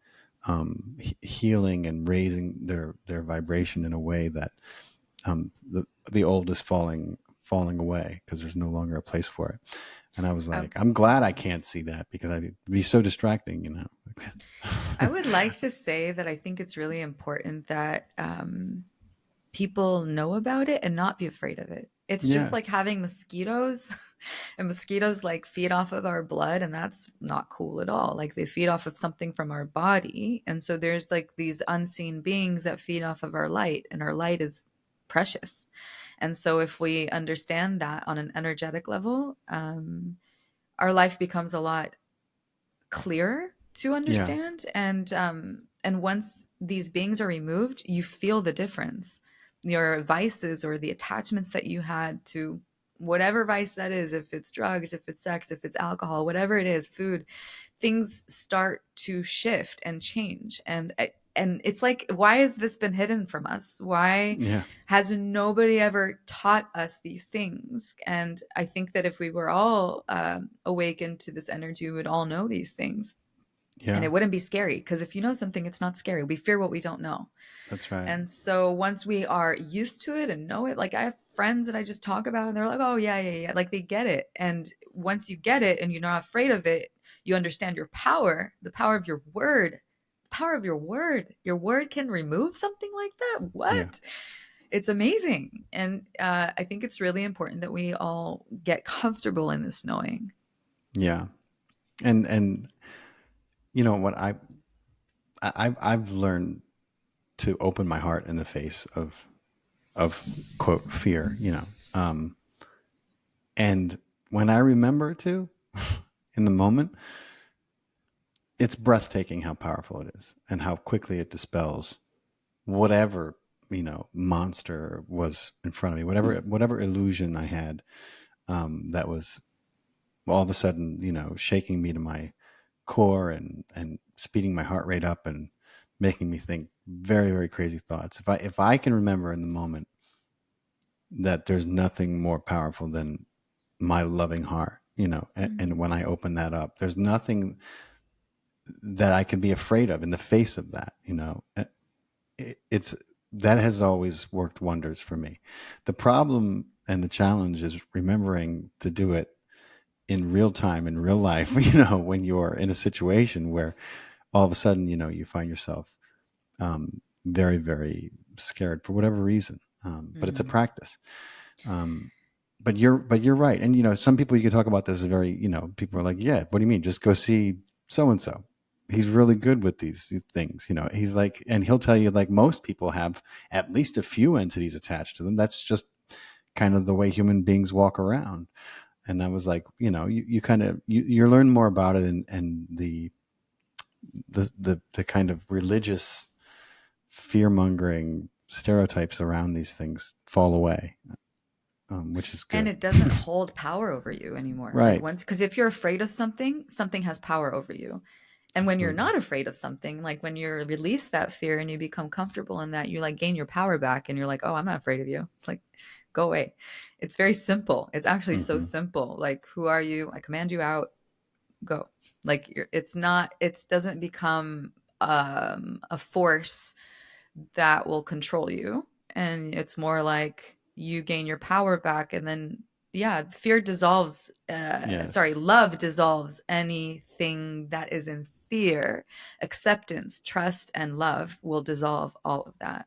healing and raising their vibration in a way that the old is falling away because there's no longer a place for it. And I was like, I'm glad I can't see that because it'd be so distracting, I would like to say that I think it's really important that people know about it and not be afraid of it. It's just like having mosquitoes and mosquitoes like feed off of our blood, and that's not cool at all. Like they feed off of something from our body. And so there's like these unseen beings that feed off of our light, and our light is precious. And so if we understand that on an energetic level, our life becomes a lot clearer to understand. And once these beings are removed, you feel the difference. Your vices or the attachments that you had to whatever vice that is, if it's drugs, if it's sex, if it's alcohol, whatever it is, food, things start to shift and change. And it's like, why has this been hidden from us? Why has nobody ever taught us these things? And I think that if we were all awakened to this energy, we would all know these things. And it wouldn't be scary, because if you know something, it's not scary. We fear what we don't know. That's right. And so once we are used to it and know it, like I have friends that I just talk about and they're like, oh yeah. Like they get it. And once you get it and you're not afraid of it, you understand your power, the power of your word, power of your word. Your word can remove something like that. What? Yeah. It's amazing. And I think it's really important that we all get comfortable in this knowing. Yeah. And you know what, I've learned to open my heart in the face of quote fear, and when I remember to in the moment, it's breathtaking how powerful it is and how quickly it dispels whatever monster was in front of me, whatever illusion I had that was all of a sudden shaking me to my core and speeding my heart rate up and making me think very, very crazy thoughts. If I can remember in the moment that there's nothing more powerful than my loving heart, and when I open that up, there's nothing that I can be afraid of in the face of that. It's that has always worked wonders for me. The problem and the challenge is remembering to do it in real time, in real life, when you're in a situation where all of a sudden, you find yourself very, very scared for whatever reason. But it's a practice. But you're right. And, some people you can talk about this is very, people are like, yeah, what do you mean? Just go see so-and-so. He's really good with these things. He's like, and he'll tell you, like, most people have at least a few entities attached to them. That's just kind of the way human beings walk around. And I was like, you kind of, you learn more about it, and the kind of religious fear-mongering stereotypes around these things fall away, which is good. And it doesn't hold power over you anymore. Right. Like because if you're afraid of something has power over you. And when you're not afraid of something, like when you release that fear and you become comfortable in that, you like gain your power back and you're like, oh, I'm not afraid of you. Like, go away. It's very simple. It's actually so simple. Like, who are you? I command you out. Go. Like, it doesn't become a force that will control you. And it's more like you gain your power back, and then fear dissolves. Love dissolves anything that is in fear. Acceptance, trust, and love will dissolve all of that.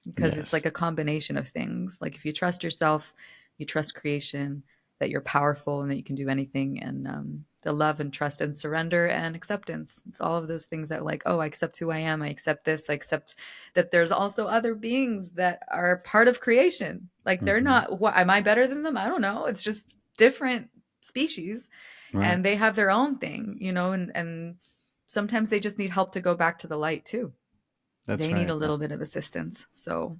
Because it's like a combination of things. Like if you trust yourself, you trust creation, that you're powerful and that you can do anything. And the love and trust and surrender and acceptance. It's all of those things that like, oh, I accept who I am. I accept this. I accept that there's also other beings that are part of creation. Like they're not, what, am I better than them? I don't know. It's just different species. Right. And they have their own thing, and sometimes they just need help to go back to the light too. That's They need right. a little bit of assistance. So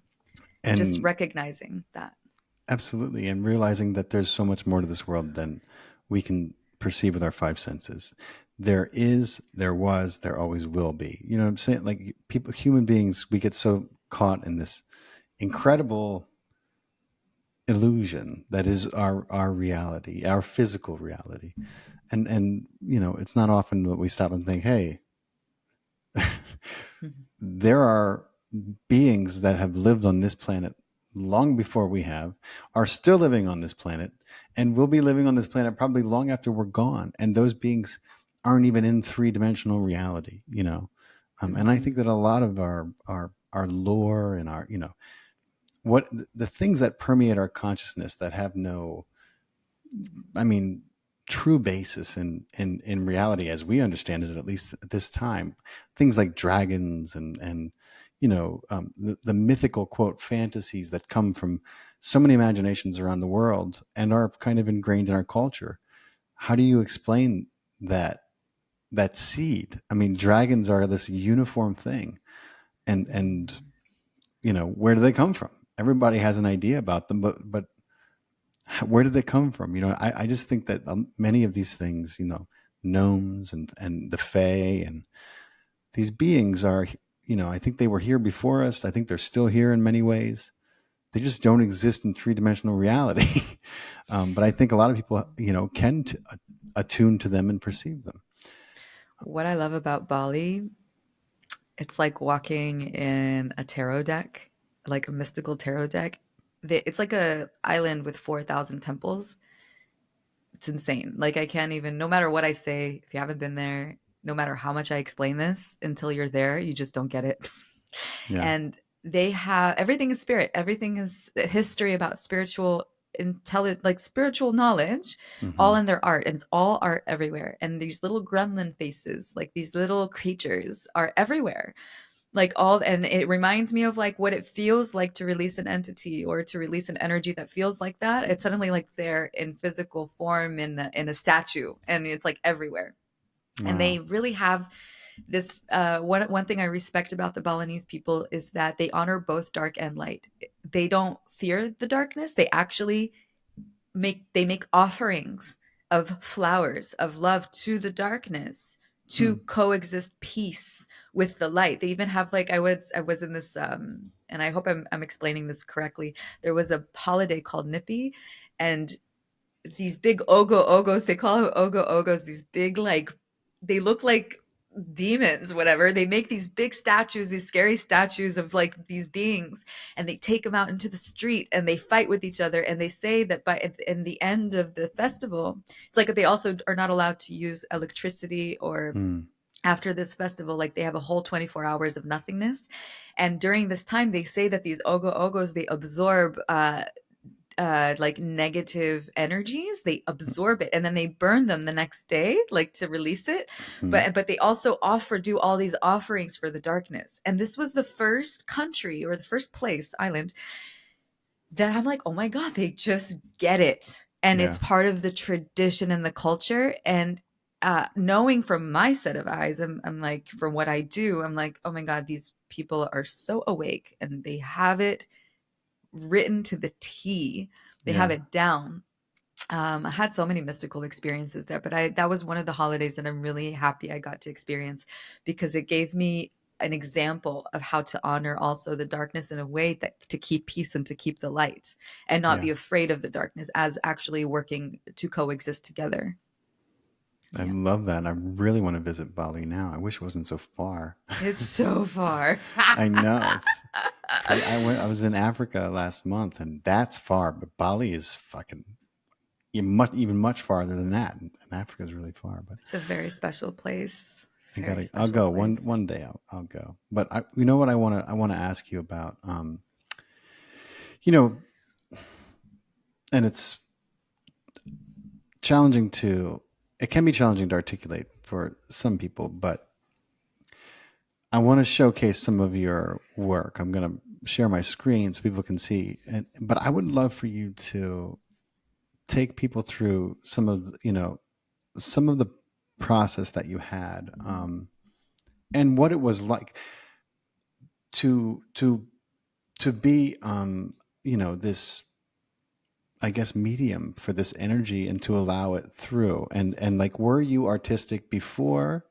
just And recognizing that. absolutely. And realizing that there's so much more to this world than we can perceive with our five senses. There is, there was, there always will be. You know what I'm saying? Like people, human beings, we get so caught in this incredible illusion that is our reality, our physical reality. And you know, it's not often that we stop and think, hey, Mhm. there are beings that have lived on this planet long before we have, are still living on this planet, and will be living on this planet probably long after we're gone. And those beings aren't even in three-dimensional reality, you know. And I Mhm. think that a lot of our lore and our, you know, what the things that permeate our consciousness that have no, I mean, true basis in reality as we understand it, at least at this time, things like dragons and you know, the mythical quote fantasies that come from so many imaginations around the world and are kind of ingrained in our culture. How do you explain that seed? I mean, dragons are this uniform thing, and Mhm. you know, where do they come from? Everybody has an idea about them, but where did they come from? You know, I just think that many of these things, you know, gnomes and the fae and these beings are, you know, I think they were here before us. I think they're still here in many ways. They just don't exist in three-dimensional reality. But I think a lot of people, you know, can attune to them and perceive them. What I love about Bali, it's like walking in a tarot deck, like a mystical tarot deck. It's like a island with 4,000 temples. It's insane. Like I can't even, no matter what I say, if you haven't been there, no matter how much I explain this, until you're there, you just don't get it. Yeah. And they have everything is spirit. Everything is history about spiritual like spiritual knowledge, all Hmm. in their art, and it's all art everywhere. And these little gremlin faces, like these little creatures, are everywhere, like all. And it reminds me of like what it feels like to release an entity or to release an energy that feels like that. It's suddenly like they're in physical form in a statue, and it's like everywhere. And Wow. they really have this one thing I respect about the Balinese people is that they honor both dark and light. They don't fear the darkness. They actually make offerings of flowers of love to the darkness, to Hmm. coexist peace with the light. They even have like I was in this and I hope I'm explaining this correctly. There was a holiday called Nippy, and these big ogo ogos, they call them ogo ogos, these big, like, they look like demons, whatever. They make these big statues, these scary statues of like these beings, and they take them out into the street and they fight with each other. And they say that by in the end of the festival, it's like they also are not allowed to use electricity or Hmm. after this festival, like they have a whole 24 hours of nothingness. And during this time, they say that these ogo ogos, they absorb like negative energies, they absorb it and then they burn them the next day, like to release it. Hmm. But they also do all these offerings for the darkness. And this was the first country or the first place, island, that I'm like, oh my god, they just get it, and it's Yeah. part of the tradition and the culture. And knowing from my set of eyes, I'm like, from what I do, I'm like, oh my god, these people are so awake and they have it written to the T. They have Yeah. it down. I had so many mystical experiences there, but that was one of the holidays that I'm really happy I got to experience, because it gave me an example of how to honor also the darkness in a way that to keep peace and to keep the light, and not Yeah. be afraid of the darkness, as actually working to coexist together. I Yeah. love that. I really want to visit Bali now. I wish it wasn't so far. It's so far. I know it's crazy. I was in Africa last month, and that's far, but Bali is fucking even much farther than that. And Africa is really far, but It's a very special place. Very I'll special go place. one day. I'll go. But you know what I want to ask you about. You know, and it's challenging to. It can be challenging to articulate for some people, but I want to showcase some of your work. I'm going to share my screen so people can see. But I would love for you to take people through some of the, you know, some of the process that you had. and what it was like to to to be this, I guess, medium for this energy and to allow it through. And like, were you artistic before?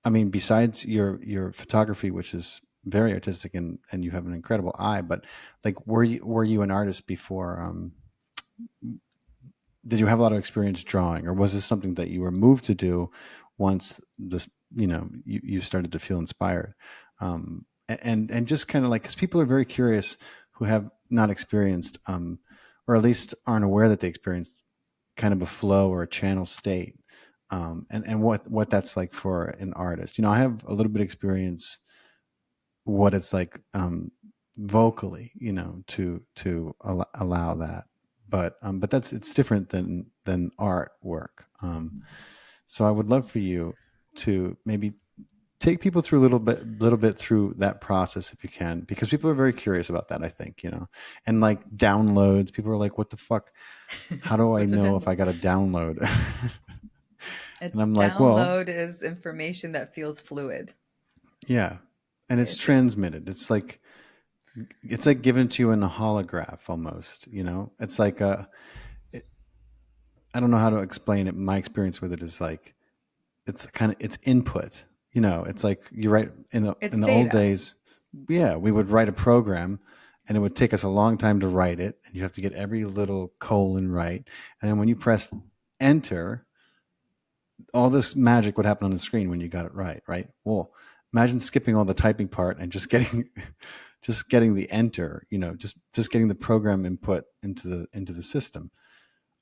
I mean, besides your photography, which is very artistic, and you have an incredible eye, but like, were you an artist before? Did you have a lot of experience drawing, or was this something that you were moved to do once this, you started to feel inspired? And just kind of like, because people are very curious who have not experienced, or at least aren't aware that they experienced kind of a flow or a channel state, and what that's like for an artist. I have a little bit of experience what it's like, vocally, to allow that, but it's different than artwork. So I would love for you to maybe take people through a little bit through that process if you can, because people are very curious about that, I think, and like downloads. People are like, what the fuck? How do I What's a know if I download? got a download? A And I'm like, well, download is information that feels fluid. yeah. And it's It's transmitted. It's like given to you in a holograph almost, it's like I don't know how to explain it. My experience with it is like, it's input, it's like you write it's in the old data. days. Yeah. We would write a program and it would take us a long time to write it. And you have to get every little colon right. And then when you press enter, all this magic would happen on the screen when you got it right. Right. Well, imagine skipping all the typing part and just getting just getting the enter, just getting the program input into the system.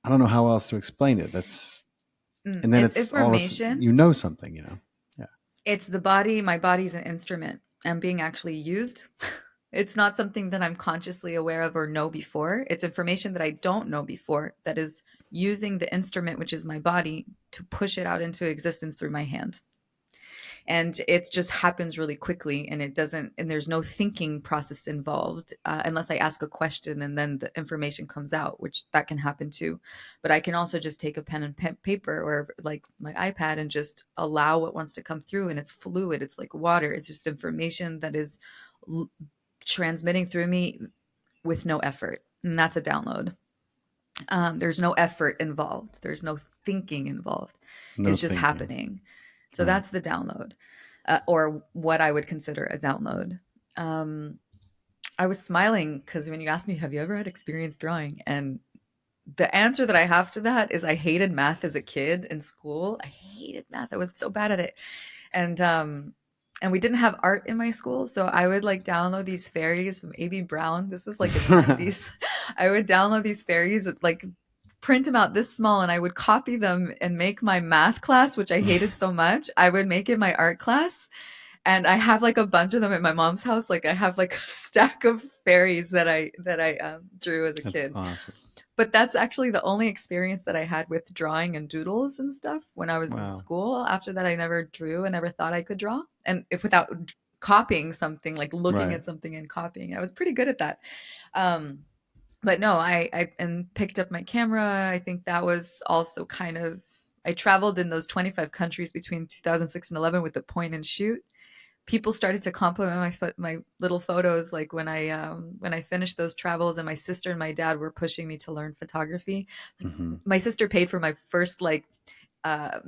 I don't know how else to explain it. And then It's it's all of a sudden, information. something. Yeah. It's the body. My body's an instrument and being actually used. It's not something that I'm consciously aware of or know before. It's information that I don't know before that is using the instrument, which is my body, to push it out into existence through my hand. And it just happens really quickly, and it doesn't, and there's no thinking process involved, unless I ask a question and then the information comes out, which that can happen too. But I can also just take a pen and paper or like my iPad and just allow what wants to come through, and it's fluid. It's like water. It's just information that is transmitting through me with no effort, and that's a download. There's no effort involved. There's no thinking involved. No It's just thinking. happening. So Right. that's the download, or what I would consider a download. Um, I was smiling because when you asked me, have you ever had experience drawing? And the answer that I have to that is I hated math as a kid in school. I hated math. I was so bad at it. And and we didn't have art in my school, so I would like download these fairies from AB Brown. This was like in the 90s. I would download these fairies that like print them out this small, and I would copy them and make my math class, which I hated so much. I would make it my art class, and I have like a bunch of them at my mom's house. Like I have like a stack of fairies that I drew as a That's kid. awesome. But that's actually the only experience that I had with drawing and doodles and stuff when I was in Wow. school. After that, I never drew and never thought I could draw. And if without copying something, like looking Right. at something and copying, I was pretty good at that. Um, but no, I and picked up my camera. I think that was also kind of, I traveled in those 25 countries between 2006 and 11 with the point and shoot. People started to compliment my little photos, like when I finished those travels, and my sister and my dad were pushing me to learn photography. Like Hmm. my sister paid for my first like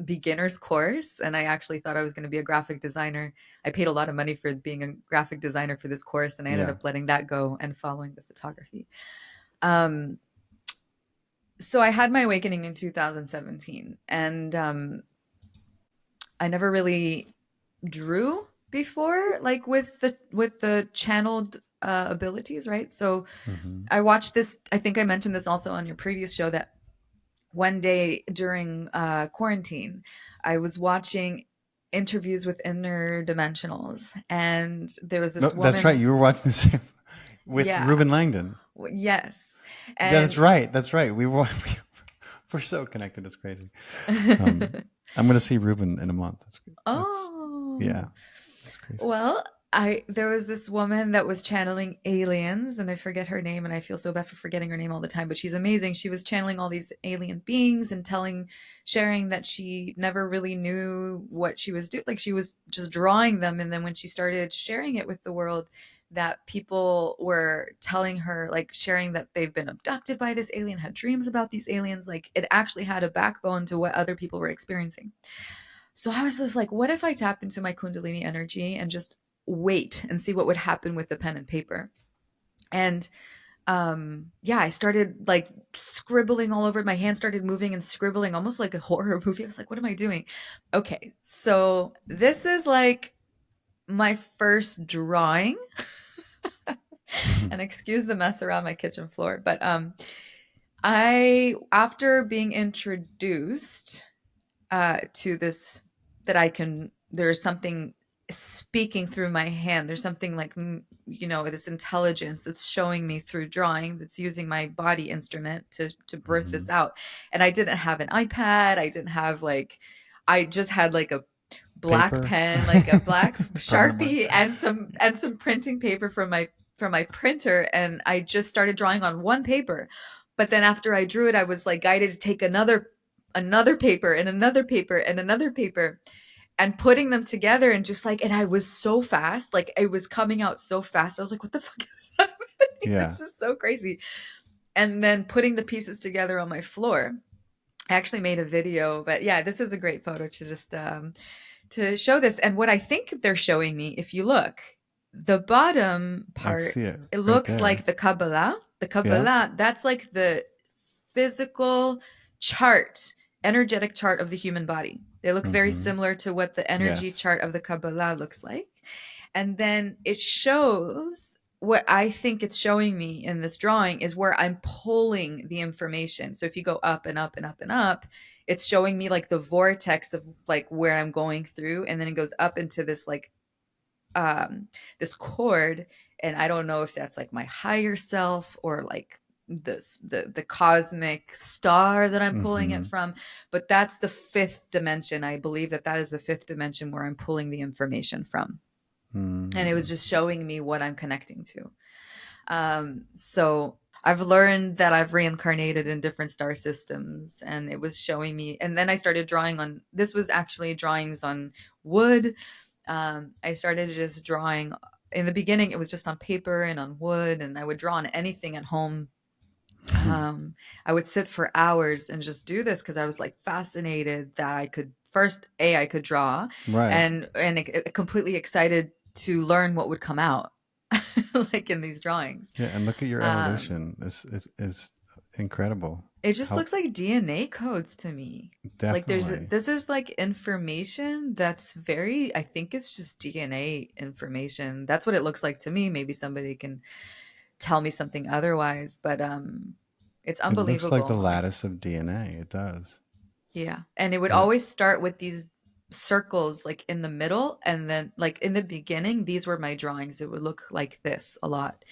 beginner's course, and I actually thought I was going to be a graphic designer. I paid a lot of money for being a graphic designer for this course, and I ended Yeah. up letting that go and following the photography. um, so I had my awakening in 2017, and I never really drew before, like with the channeled abilities, right? So Hmm. I watched this. I think I mentioned this also on your previous show, that one day during quarantine, I was watching interviews with interdimensionals, and there was No, this that's right. woman. You were watching the same with Yeah, Ruben Langdon. yes, Yeah, that's and right. That's right. We're so connected. It's crazy. Um, I'm going to see Ruben in a month. That's oh, yeah. That's crazy. well. there was this woman that was channeling aliens, and I forget her name, and I feel so bad for forgetting her name all the time, but she's amazing. She was channeling all these alien beings and sharing that she never really knew what she was doing. Like, she was just drawing them, and then when she started sharing it with the world, that people were telling her, like, sharing that they've been abducted by this alien, had dreams about these aliens. Like, it actually had a backbone to what other people were experiencing. So I was just like, what if I tap into my Kundalini energy and just wait and see what would happen with the pen and paper? And yeah, I started like scribbling all over. My hand started moving and scribbling almost like a horror movie. I was like, what am I doing? Okay, so this is like my first drawing. And excuse the mess around my kitchen floor, but I, after being introduced to this, that I can, there's something speaking through my hand. There's something like, this intelligence that's showing me through drawings. It's using my body instrument to birth this out. And I didn't have an iPad. I didn't have like, I just had like a black Paper. pen, like a black Permanent Sharpie, and some printing paper from my printer, and I just started drawing on one paper. But then after I drew it, I was like guided to take another paper and another paper and another paper and putting them together, and just like, and I was so fast, like it was coming out so fast. I was like, what the fuck is happening? Yeah. This is so crazy. And then putting the pieces together on my floor. I actually made a video, but yeah, this is a great photo to just to show this. And what I think they're showing me, if you look, the bottom I part, see it. it Right looks there. like the Kabbalah. The Kabbalah, that's like the physical chart, energetic chart of the human body. It looks very similar to what the energy Yes. chart of the Kabbalah looks like. And then it shows, what I think it's showing me in this drawing is where I'm pulling the information. So if you go up and up and up and up, it's showing me like the vortex of like where I'm going through. And then it goes up into this like this cord. And I don't know if that's like my higher self or like the cosmic star that I'm pulling it from, but that's the fifth dimension. I believe that is the fifth dimension where I'm pulling the information from. And it was just showing me what I'm connecting to. So I've learned that I've reincarnated in different star systems, and it was showing me. And then I started drawing on, this was actually drawings on wood. I started just drawing. In the beginning, it was just on paper and on wood, and I would draw on anything at home. I would sit for hours and just do this because I was like fascinated that I could I could draw, Right. and completely excited to learn what would come out, like in these drawings. Yeah, and look at your evolution. This is incredible. It just looks like DNA codes to me. Like Definitely. this is like information that's very, I think it's just DNA information. That's what it looks like to me. Maybe somebody can tell me something otherwise, but it's It looks like the unbelievable. lattice of DNA. It does. Yeah. And it would And always start with these circles like in the middle, and then like in the beginning, these were my drawings. It would look like this a lot.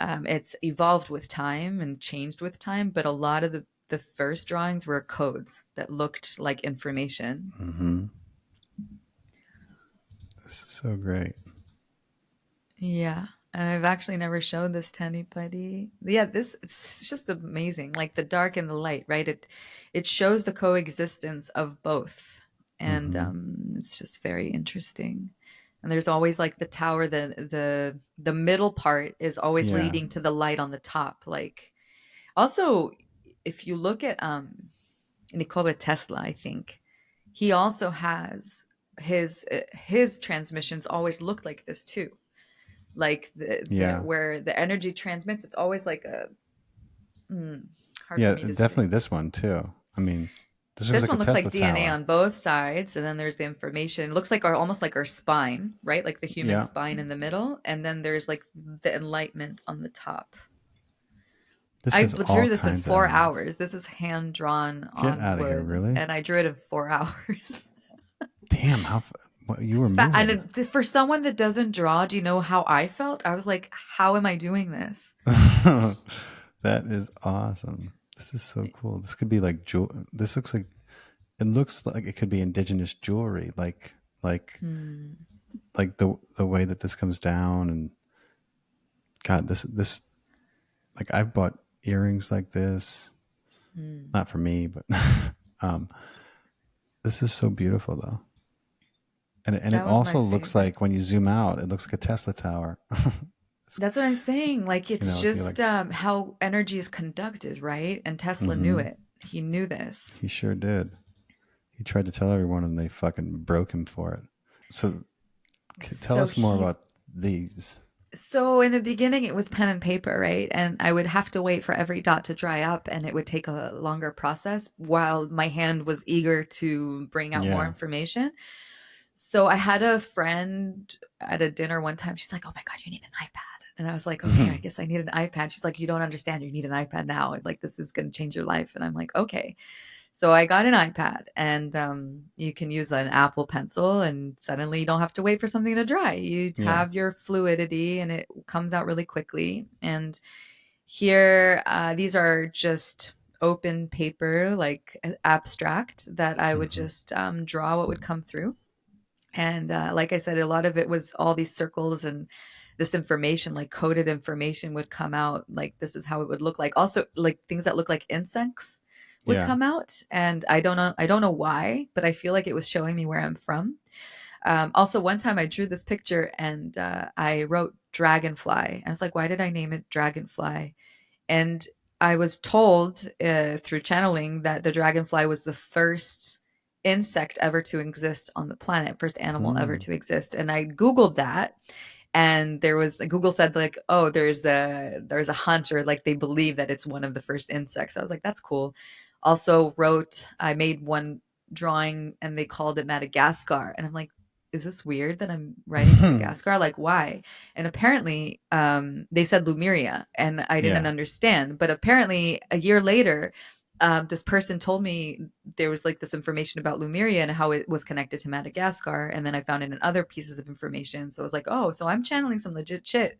It's evolved with time and changed with time, but a lot of the first drawings were codes that looked like information. this is so great. Yeah. And I've actually never showed this to anybody. Yeah, it's just amazing. Like the dark and the light, right? It shows the coexistence of both. And it's just very interesting. And there's always like the tower, the middle part is always Yeah. leading to the light on the top. Like, also, if you look at Nikola Tesla, I think he also has his transmissions always look like this too. Like Yeah. where the energy transmits, it's always like a hard Yeah, for me to definitely say. this one too. I mean, this looks This like one a looks like Tesla DNA tower. on both sides, and then there's the information. It looks like almost like our spine, right? Like the human Yeah. spine in the middle, and then there's like the enlightenment on the top. This I is all drew this in kinds of 4 elements. hours. This is hand drawn Get on out of here, wood, really? and I drew it in 4 hours. Damn, what you were moving. And for someone that doesn't draw, do you know how I felt? I was like, how am I doing this? That is awesome. This is so cool. This could be like this looks like it could be indigenous jewelry, like like the way that this comes down, and God, this like I've bought earrings like this, Mm. not for me, but um, this is so beautiful though. And it That was my also looks favorite. like when you zoom out, it looks like a Tesla tower. It's, That's what I'm saying. Like you it's know, if you like, just how energy is conducted, right? And Tesla knew hmm it. He knew this. he sure did. He tried to tell everyone, and they fucking broke him for it. So tell So us more he about these. so in the beginning it was pen and paper, right? And I would have to wait for every dot to dry up and it would take a longer process while my hand was eager to bring out more Yeah. information. So I had a friend at a dinner one time. She's like, "Oh my God, you need an iPad." And I was like, "Okay, I guess I need an iPad." She's like, "You don't understand. You need an iPad now. Like, this is going to change your life." And I'm like, "Okay." So I got an iPad and you can use an Apple Pencil and suddenly you don't have to wait for something to dry. You Yeah. have your fluidity and it comes out really quickly. And here, these are just open paper, like abstract that I would hmm just draw what would come through. And like I said, a lot of it was all these circles and this information, like coded information, would come out. Like this is how it would look like. Also, like things that look like insects would Yeah. come out. And I don't know why, but I feel like it was showing me where I'm from. Also, one time I drew this picture and I wrote dragonfly. I was like, why did I name it dragonfly? And I was told through channeling that the dragonfly was the first insect ever to exist on the planet, first animal ever Mm. to exist. And I Googled that. And there was Google said like, oh, there's a hunt, or like they believe that it's one of the first insects. I was like, that's cool. Also wrote, I made one drawing and they called it Madagascar. And I'm like, is this weird that I'm writing Madagascar? Like, why? And apparently, they said Lemuria, and I didn't Yeah. understand. But apparently, a year later, this person told me there was like this information about Lemuria and how it was connected to Madagascar. And then I found it in other pieces of information. So I was like, oh, so I'm channeling some legit shit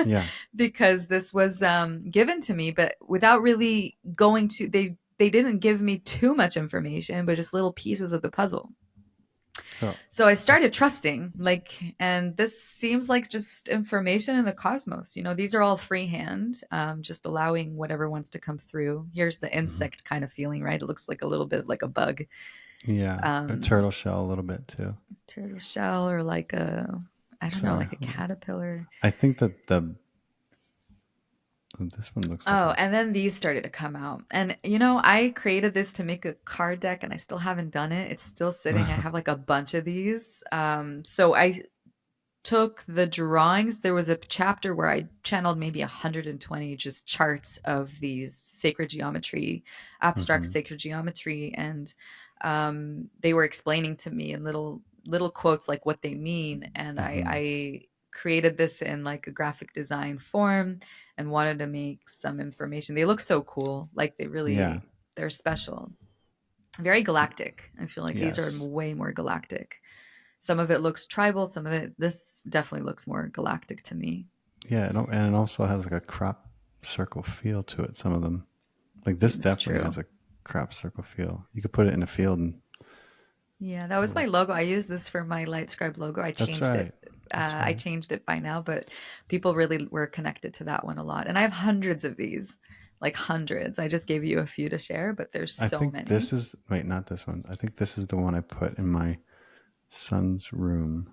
Yeah. because this was given to me, but without really going to, they didn't give me too much information, but just little pieces of the puzzle. So So I I, started trusting, like, and this seems like just information in the cosmos. These are all freehand, just allowing whatever wants to come through. Here's the mhm. insect kind of feeling, right? It looks like a little bit like a bug, Yeah, a um, turtle shell a little bit too. turtle shell, or like I don't know, So like a caterpillar. I think that the this one looks like Oh, a and then these started to come out. And I created this to make a card deck and I still haven't done it. It's still sitting. I have like a bunch of these. So I took the drawings. There was a chapter where I channeled maybe 120 just charts of these sacred geometry, abstract hmm sacred geometry, and they were explaining to me in little quotes like what they mean. And hmm I created this in like a graphic design form and wanted to make some information. They look so cool. Like Yeah. they're special. Very galactic. I feel like these are Yes. way more galactic. Some of it looks tribal, some of it, this definitely looks more galactic to me. Yeah, and it also has like a crop circle feel to it. Some of them, like this, It's definitely true. has a crop circle feel. You could put it in a field, and Yeah, that was my it'll, logo. I used this for my Light Scribe logo. that's right. That's I right. changed it by now, but people really were connected to that one a lot. And I have hundreds of these, like hundreds. I just gave you a few to share, but there's I so think many. this is wait, not this one. I think this is the one I put in my son's room,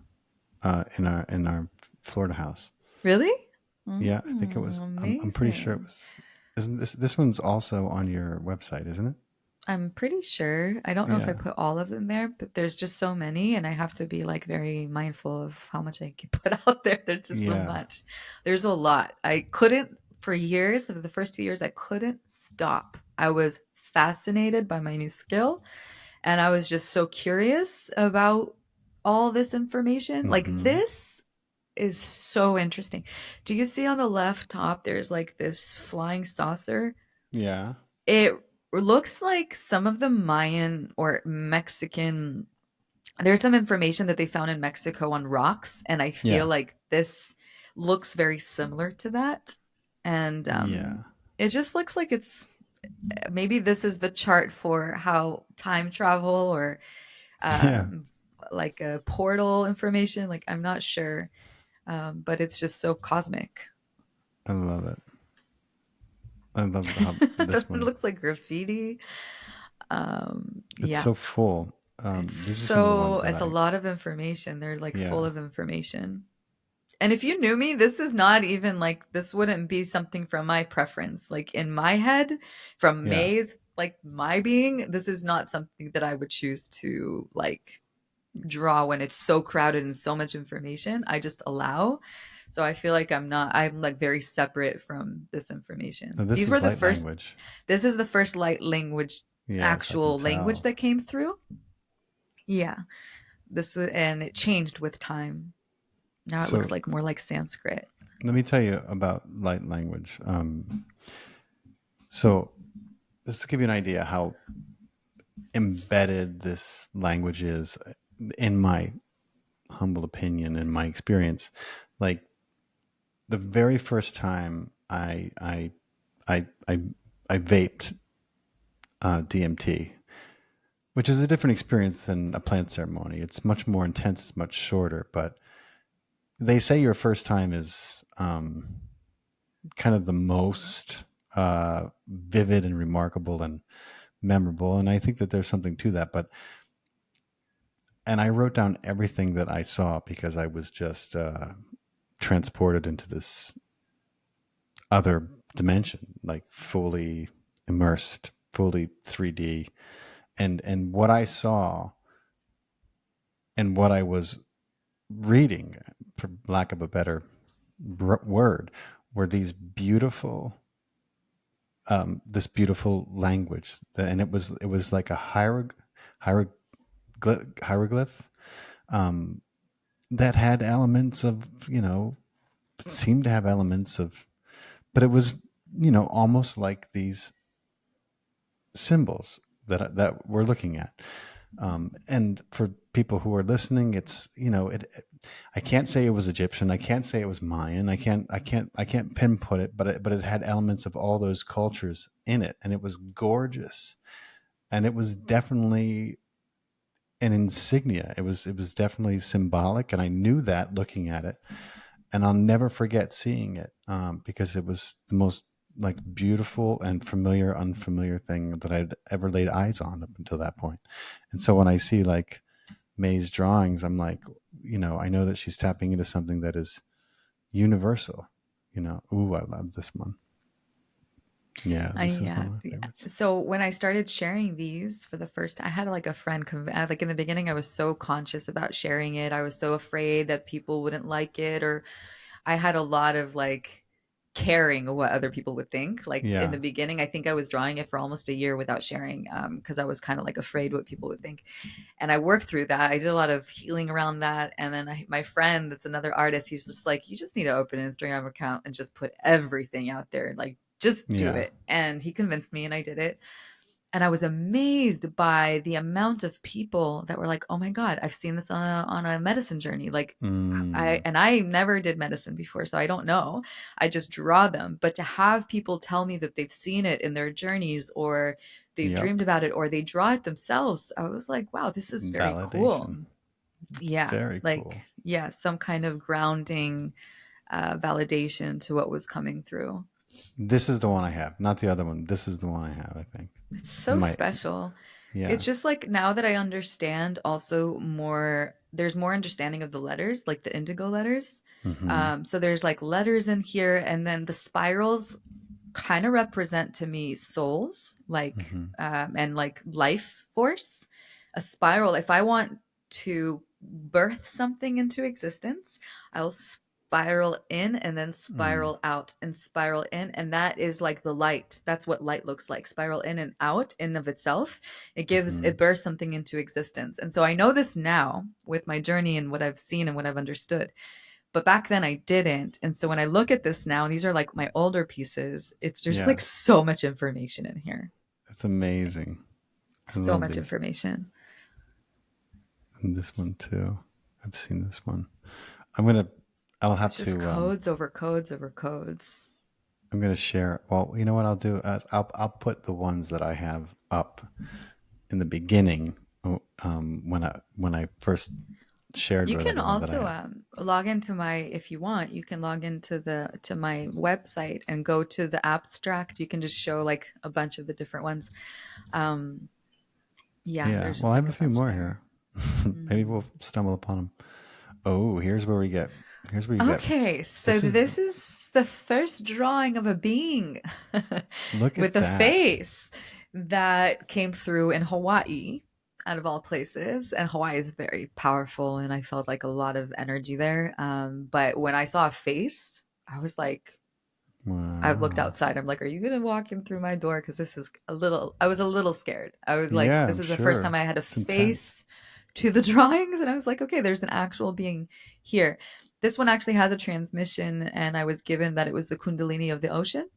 in our Florida house. Really? Yeah, I think it Mm, was. I'm pretty sure it amazing. was. Isn't this one's also on your website, isn't it? I'm pretty sure. I don't know if I Yeah. put all of them there, but there's just so many, and I have to be like very mindful of how much I can put out there. There's just so Yeah. much. There's a lot. I couldn't, for years, of the first 2 years, I couldn't stop. I was fascinated by my new skill, and I was just so curious about all this information. Like, hmm this is so interesting. Do you see on the left top, there's like this flying saucer? Yeah. It looks like some of the Mayan or Mexican, there's some information that they found in Mexico on rocks, and I feel Yeah. like this looks very similar to that. And Yeah. it just looks like it's, maybe this is the chart for how time travel or Yeah. um, like a portal information. Like I'm not sure, but it's just so cosmic. I love it. I love how this It one. looks like graffiti. It's Yeah, so full. These are some of the ones that it's a I. lot of information. They're like full Yeah, of information. And if you knew me, this is not even like this wouldn't be something from my preference. Like in my head, from yeah. May's like my being, this is not something that I would choose to like draw when it's so crowded and so much information. I just allow. So I feel like I'm like very separate from this So information. this These is were the light first, language. this is the first light language, Yes, I can actual language tell. that came through. Yeah. And it changed with time. Now it looks So like more like Sanskrit. let me tell you about light language. So just to give you an idea how embedded this language is, in my humble opinion and my experience, like the very first time I I vaped DMT, which is a different experience than a plant ceremony. It's much more intense. It's much shorter, but they say your first time is kind of the most vivid and remarkable and memorable. And I think that there's something to that. And I wrote down everything that I saw because I was just transported into this other dimension, like fully immersed, fully 3D. And what I saw and what I was reading, for lack of a better word, were these beautiful this beautiful language, and it was like a hieroglyph that had elements of, seemed to have elements of, but it was, almost like these symbols that we're looking at. And for people who are listening, it's, I can't say it was Egyptian. I can't say it was Mayan. I can't pinpoint it, but it had elements of all those cultures in it, and it was gorgeous. And it was definitely an insignia. It was definitely symbolic, and I knew that looking at it, and I'll never forget seeing it, because it was the most like beautiful and unfamiliar thing that I'd ever laid eyes on up until that point. And so when I see like May's drawings, I'm like, I know that she's tapping into something that is universal. Ooh, I love this one. Yeah, I this is one yeah. of my favorites. So when I started sharing these for the first time, I had like a friend like in the beginning I was so conscious about sharing it. I was so afraid that people wouldn't like it, or I had a lot of like caring of what other people would think. Like in Yeah, the beginning, I think I was drawing it for almost a year without sharing, because I was kind of like afraid what people would think. And I worked through that. I did a lot of healing around that. And then my friend, that's another artist, he's just like, you just need to open an Instagram account and just put everything out there. Like, just do yeah. it. And he convinced me and I did it. And I was amazed by the amount of people that were like, "Oh my God, I've seen this on a medicine journey." Like Mm, I never did medicine before, so I don't know. I just draw them. But to have people tell me that they've seen it in their journeys, or they've yep. dreamed about it, or they draw it themselves, I was like, wow, this is very cool. Validation. Yeah. Very Like, cool. yeah, some kind of grounding validation to what was coming through. This is the one I have, not the other one. This is the one I have, I think. It's In so my, special. yeah. It's just like now that I understand also more, there's more understanding of the letters, like the indigo letters. Hmm. So there's like letters in here, and then the spirals kind of represent to me souls, like, Hmm. and like life force. A spiral, if I want to birth something into existence, I'll spiral in and then Mm, spiral out and spiral in. And that is like the light. That's what light looks like. Spiral in and out in of itself. hmm. It births something into existence. And so I know this now with my journey and what I've seen and what I've understood. But back then I didn't. And so when I look at this now, and these are like my older pieces, it's just Yeah, like so much information in here. it's amazing. I So love much these. information. And this one too. I've seen this one. I'm gonna. I'll have It's just to. codes over codes over codes. I'm gonna share. Well, you know what I'll do? I'll put the ones that I have up in the beginning when I first shared You with can everyone that I also had. log into my, if you want, you can log into to my website and go to the abstract. You can just show like a bunch of the different ones. Um, yeah, Yeah. there's Well, just I like have a a few bunch more there. here. Maybe Mhm. we'll stumble upon them. Oh, here's where we get. Here's where you get. Okay, so This is. this is the first drawing of a being Look with at a that. face that came through in Hawaii, out of all places. And Hawaii is very powerful, and I felt like a lot of energy there. But when I saw a face, I was like, I looked Wow. outside. I'm like, are you gonna walk in through my door? Because this is a little. I was a little scared. I was like, Yeah, this I'm is the first time sure. I had a It's intense. face to the drawings, and I was like, okay, there's an actual being here. This one actually has a transmission, and I was given that it was the Kundalini of the ocean.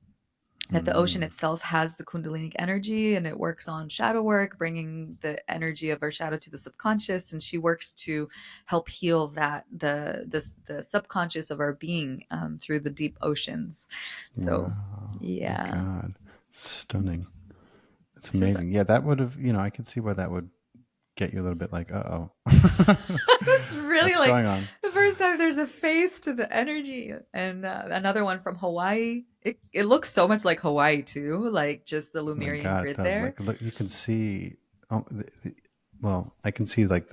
That the ocean Mm, itself has the Kundalinic energy, and it works on shadow work, bringing the energy of our shadow to the subconscious. And she works to help heal that the subconscious of our being through the deep oceans. So, wow. My yeah, God. Stunning. It's it's just amazing. Yeah, that would have, I could see why that would get you a little bit like, uh-oh. I was really What's like going on? the first time there's a face to the energy, and another one from Hawaii. It looks so much like Hawaii too, like just the Oh my Lemurian God, it grid does. there. Like, look, you can see, oh, well, I can see like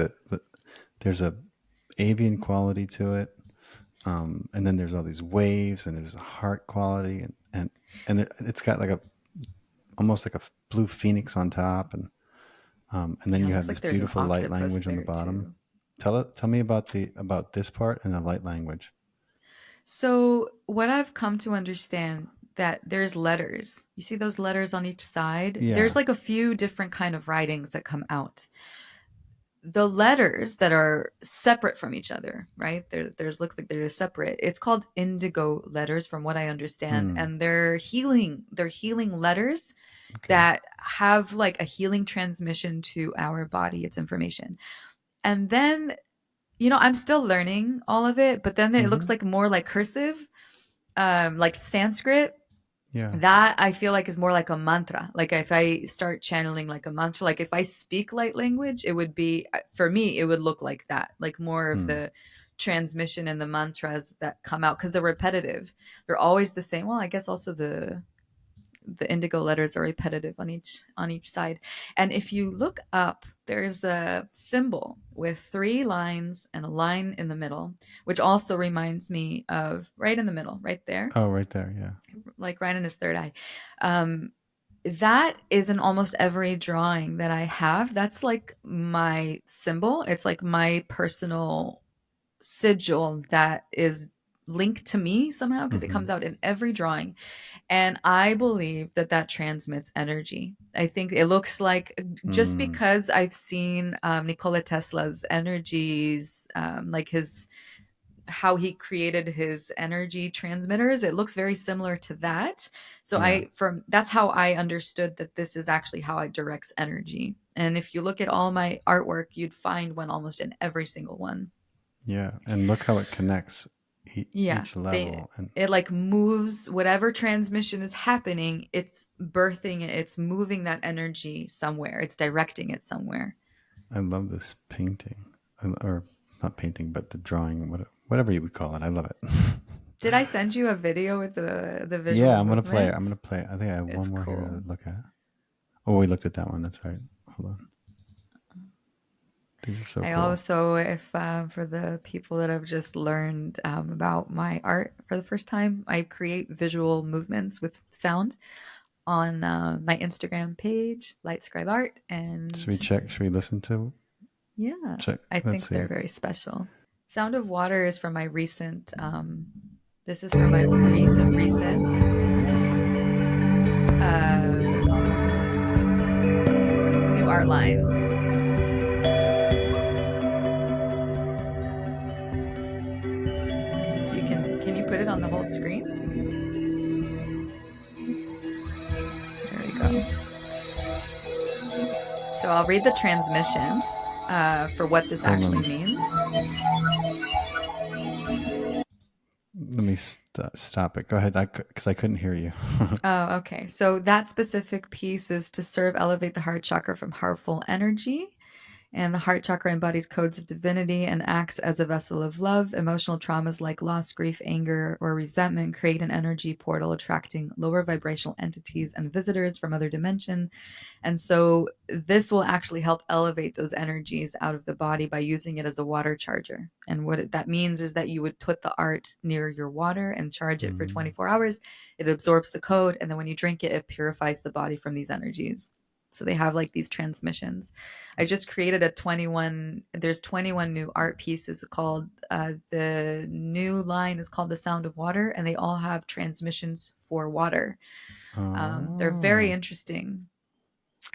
there's a avian quality to it. And then there's all these waves and there's a heart quality and it's got like almost like a blue phoenix on top and then Yeah, it you have looks this like there's an beautiful light octopus language on the there bottom. too. Tell me about this part and the light language. So, what I've come to understand that there's letters. You see those letters on each side? There's Yeah. like a few different kind of writings that come out. The letters that are separate from each other, right? There's look like they're separate. It's called indigo letters, from what I understand, Hmm. and they're healing. They're healing letters Okay. that have like a healing transmission to our body. It's information, and then I'm still learning all of it, but then it Mm-hmm. looks like more like cursive, like Sanskrit. Yeah. That I feel like is more like a mantra. Like if I start channeling like a mantra, like if I speak light language, it would be, for me, it would look like that, like more of Hmm. the transmission and the mantras that come out because they're repetitive. They're always the same. Well, I guess also the indigo letters are repetitive on each side. And if you look up, there's a symbol with three lines and a line in the middle, which also reminds me of right in the middle, right there, Oh, right there. Yeah. like right in his third eye. Um, that is in almost every drawing that I have. That's like my symbol. It's like my personal sigil that is linked to me somehow because it Mm-hmm. comes out in every drawing. And I believe that that transmits energy. I think it looks like, just Mm. because I've seen Nikola Tesla's energies, like his how he created his energy transmitters, it looks very similar to that. So Yeah. that's how I understood that this is actually how I directs energy. And if you look at all my artwork, you'd find one almost in every single one. Yeah. And look how it connects Yeah, each they level. And it like moves whatever transmission is happening, it's birthing it, it's moving that energy somewhere, it's directing it somewhere. I love this painting, or not painting, but the drawing, whatever you would call it. I love it. Did I send you a video with the visual Yeah, I'm gonna play it. I'm movement? gonna play it. I think I have It's one more here cool. to look at. Oh, we looked at that one. That's right. Hold on. These are so I cool. also, if for the people that have just learned about my art for the first time, I create visual movements with sound on my Instagram page, Light Scribe Art, Should and we check? Should we listen to yeah, check? I Let's think see. they're very special. Sound of Water is from my recent. This is from my recent new art line. If you can you put it on the whole screen? There we go. So I'll read the transmission for what this Hold actually on. means. Let me stop it. Go ahead. Because I couldn't hear you. Oh, okay. So that specific piece is to serve elevate the heart chakra from harmful energy. And the heart chakra embodies codes of divinity and acts as a vessel of love. Emotional traumas like loss, grief, anger, or resentment create an energy portal attracting lower vibrational entities and visitors from other dimensions. And so this will actually help elevate those energies out of the body by using it as a water charger. And what that means is that you would put the art near your water and charge it for 24 hours. It absorbs the code. And then when you drink it, it purifies the body from these energies. So they have like these transmissions. I just created there's 21 new art pieces called, the new line is called The Sound of Water, and they all have transmissions for water. They're very interesting.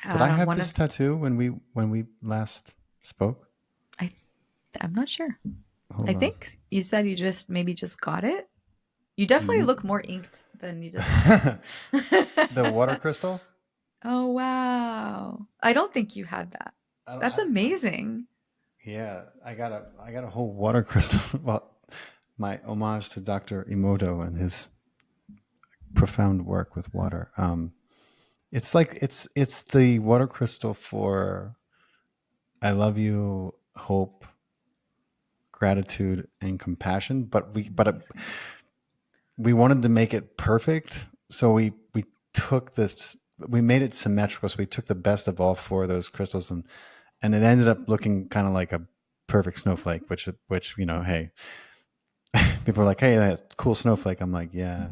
Did I have this tattoo when we last spoke? I'm not sure. Hold I on. think you said you just got it. You definitely look more inked than you did. The water crystal? Oh, wow. I don't think you had that. That's amazing. Yeah, I got a whole water crystal. Well, my homage to Dr. Emoto and his profound work with water. It's like it's the water crystal for I love you, hope, gratitude, and compassion. But we wanted to make it perfect, so we took this. We made it symmetrical, so we took the best of all four of those crystals, and it ended up looking kind of like a perfect snowflake. Which hey, people are like, hey, that cool snowflake. I'm like, yeah,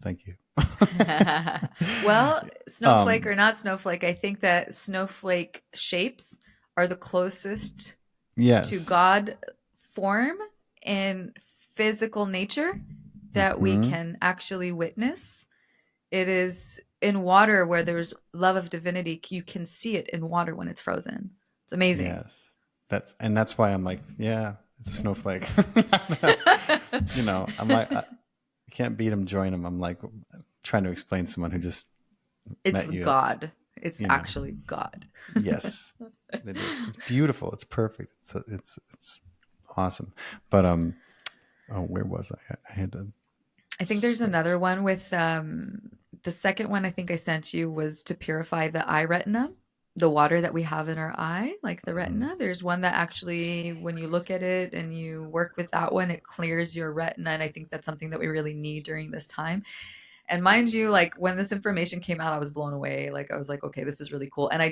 thank you. Well, snowflake or not snowflake, I think that snowflake shapes are the closest to God form in physical nature that we can actually witness. It is in water where there's love of divinity. You can see it in water when it's frozen. It's amazing. Yes, that's why I'm like, yeah, it's snowflake. I'm like, I can't beat him, join him. I'm like trying to explain to someone who just met you. God. It's actually God. Yes, it is. It's beautiful. It's perfect. It's awesome. But where was I? I had to. I think there's another one with the second one I think I sent you was to purify the eye retina, the water that we have in our eye, like the retina. There's one that actually, when you look at it and you work with that one, it clears your retina. And I think that's something that we really need during this time. And mind you, like when this information came out, I was blown away. Like I was like, okay, this is really cool. And I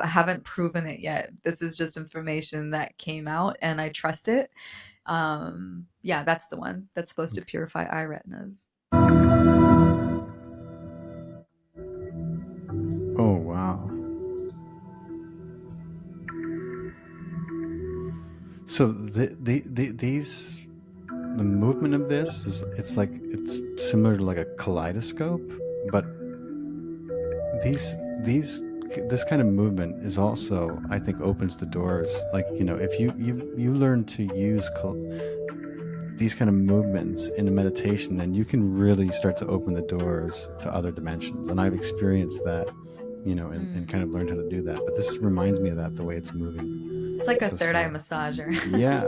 haven't proven it yet. This is just information that came out and I trust it. Yeah, that's the one that's supposed to purify eye retinas. Oh, wow. So the movement of this it's similar to like a kaleidoscope, but this kind of movement is also, I think, opens the doors. Like, if you learn to use these kind of movements in a meditation, then you can really start to open the doors to other dimensions. And I've experienced that, and kind of learned how to do that. But this reminds me of that, the way it's moving. It's like a third eye massager. Yeah.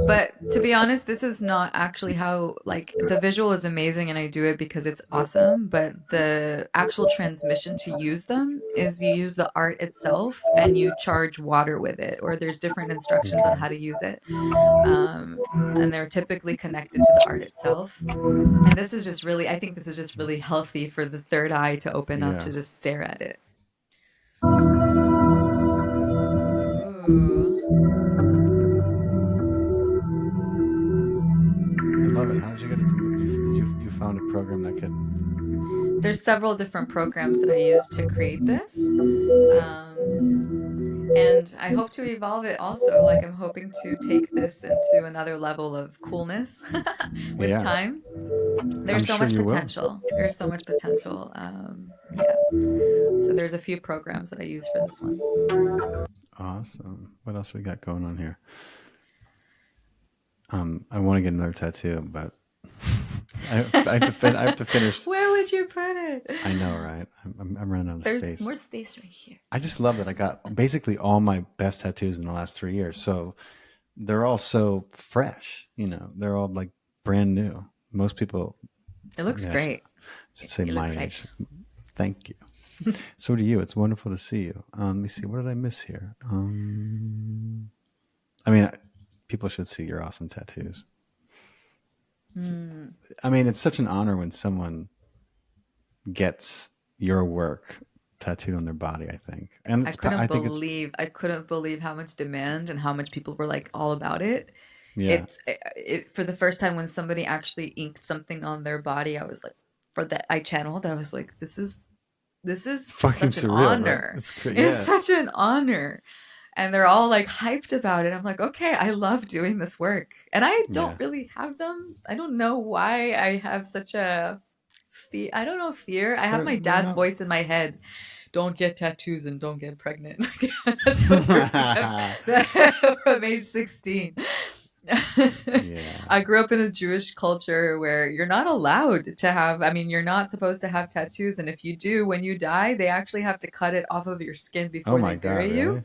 But to be honest, this is not actually how, like, the visual is amazing and I do it because it's awesome. But the actual transmission to use them is you use the art itself and you charge water with it, or there's different instructions on how to use it. And they're typically connected to the art itself. And this is just really, I think this is just really healthy for the third eye to open up to just stare at it. Ooh. I love it. How did you get it to move? You found a program that could... There's several different programs that I use to create this. And I hope to evolve it also. Like I'm hoping to take this into another level of coolness with time. There's so much potential. There's so much potential. Yeah. So there's a few programs that I use for this one. Awesome. What else we got going on here? I want to get another tattoo, but I have to finish. Where would you put it? I know, right? I'm running out of space. There's more space right here. I just love that I got basically all my best tattoos in the last 3 years. So they're all so fresh, they're all like brand new. Most people. It looks great. Should say my age. Thank you. So do you. It's wonderful to see you. Let me see. What did I miss here? I mean, people should see your awesome tattoos. Mm. I mean, it's such an honor when someone gets your work tattooed on their body, I think. And I think it's, I couldn't believe how much demand and how much people were like all about it. yeah, For the first time when somebody actually inked something on their body, I was like, for that I channeled, I was like, this is fucking such an surreal, right? honor. It's great. It's Yeah. such an honor. And they're all like hyped about it. I'm like, okay, I love doing this work. And I don't Yeah. really have them. I don't know why I have such a fear. I don't know, fear. I have my They're dad's not. voice in my head. Don't get tattoos and don't get pregnant. That's from age 16. Yeah. I grew up in a Jewish culture where you're not allowed to have, I mean, you're not supposed to have tattoos. And if you do, when you die, they actually have to cut it off of your skin Oh before they my God, bury you really?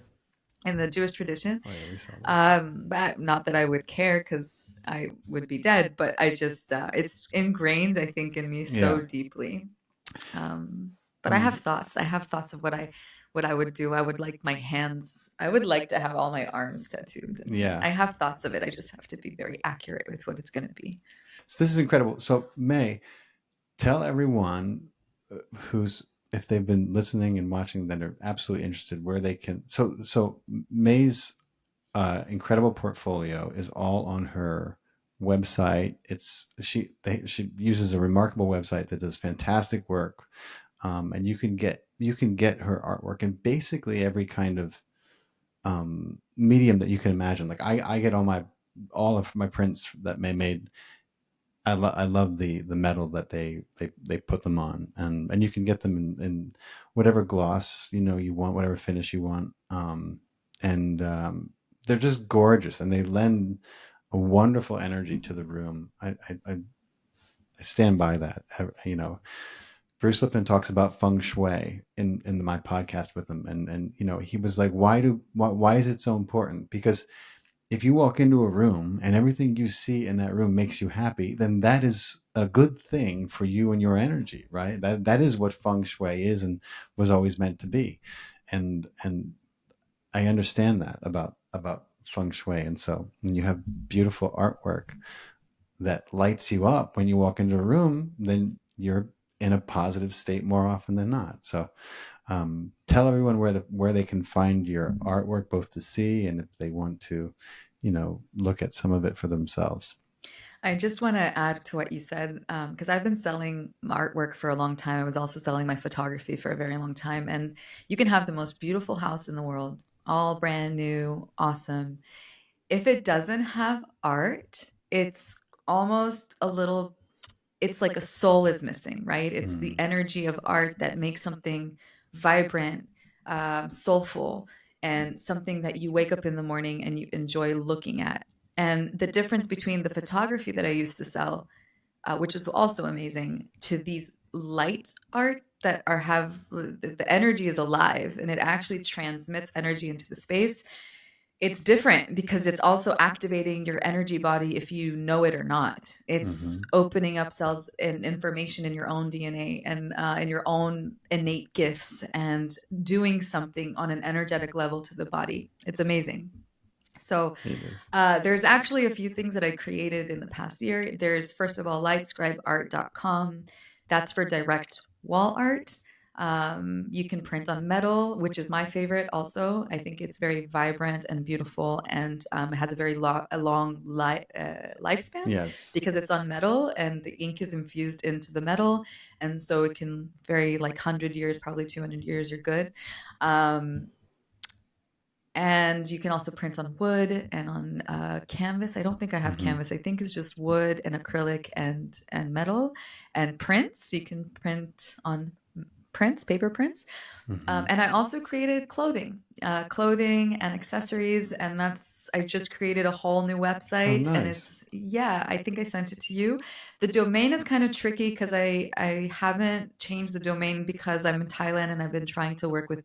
in the Jewish tradition. Oh yeah, we saw this. But not that I would care because I would be dead, but I just, it's ingrained, I think, in me Yeah. so deeply. But I Um, have thoughts. I have thoughts of what I would do. I would like my hands. I would like to have all my arms tattooed. And yeah. I have thoughts of it. I just have to be very accurate with what it's going to be. So this is incredible. So May, tell everyone who's, if they've been listening and watching, then they're absolutely interested where they can. So May's incredible portfolio is all on her website. She uses a remarkable website that does fantastic work, and you can get her artwork in basically every kind of medium that you can imagine. Like I get all of my prints that May made. I love the metal that they put them on, and you can get them in whatever gloss you want, whatever finish you want, and they're just gorgeous, and they lend a wonderful energy to the room. I stand by that. Bruce Lipton talks about feng shui in my podcast with him, and he was like, why is it so important? Because if you walk into a room and everything you see in that room makes you happy, then that is a good thing for you and your energy, right? That is what feng shui is and was always meant to be. And I understand that about feng shui. And so when you have beautiful artwork that lights you up when you walk into a room, then you're in a positive state more often than not. So tell everyone where they can find your artwork, both to see and if they want to, look at some of it for themselves. I just want to add to what you said because I've been selling artwork for a long time. I was also selling my photography for a very long time. And you can have the most beautiful house in the world, all brand new, awesome. If it doesn't have art, it's almost a little, it's like a soul is missing, right? It's the Mm. energy of art that makes something vibrant, soulful, and something that you wake up in the morning and you enjoy looking at. And the difference between the photography that I used to sell, which is also amazing, to these light art that have the energy is alive and it actually transmits energy into the space. It's different because it's also activating your energy body if you know it or not. It's Hmm. opening up cells and information in your own DNA and in your own innate gifts and doing something on an energetic level to the body. It's amazing. So It is. there's actually a few things that I created in the past year. There's, first of all, lightscribeart.com. That's for direct wall art. You can print on metal, which is my favorite also. I think it's very vibrant and beautiful and it has a very long lifespan Yes. because it's on metal and the ink is infused into the metal. And so it can very like 100 years, probably 200 years, you're good. And you can also print on wood and on canvas. I don't think I have Hmm. canvas. I think it's just wood and acrylic and metal and prints. You can print on prints, paper prints. Hmm. And I also created clothing and accessories. And I just created a whole new Oh, website. And nice. yeah, I think I sent it to you. The domain is kind of tricky because I haven't changed the domain because I'm in Thailand and I've been trying to work with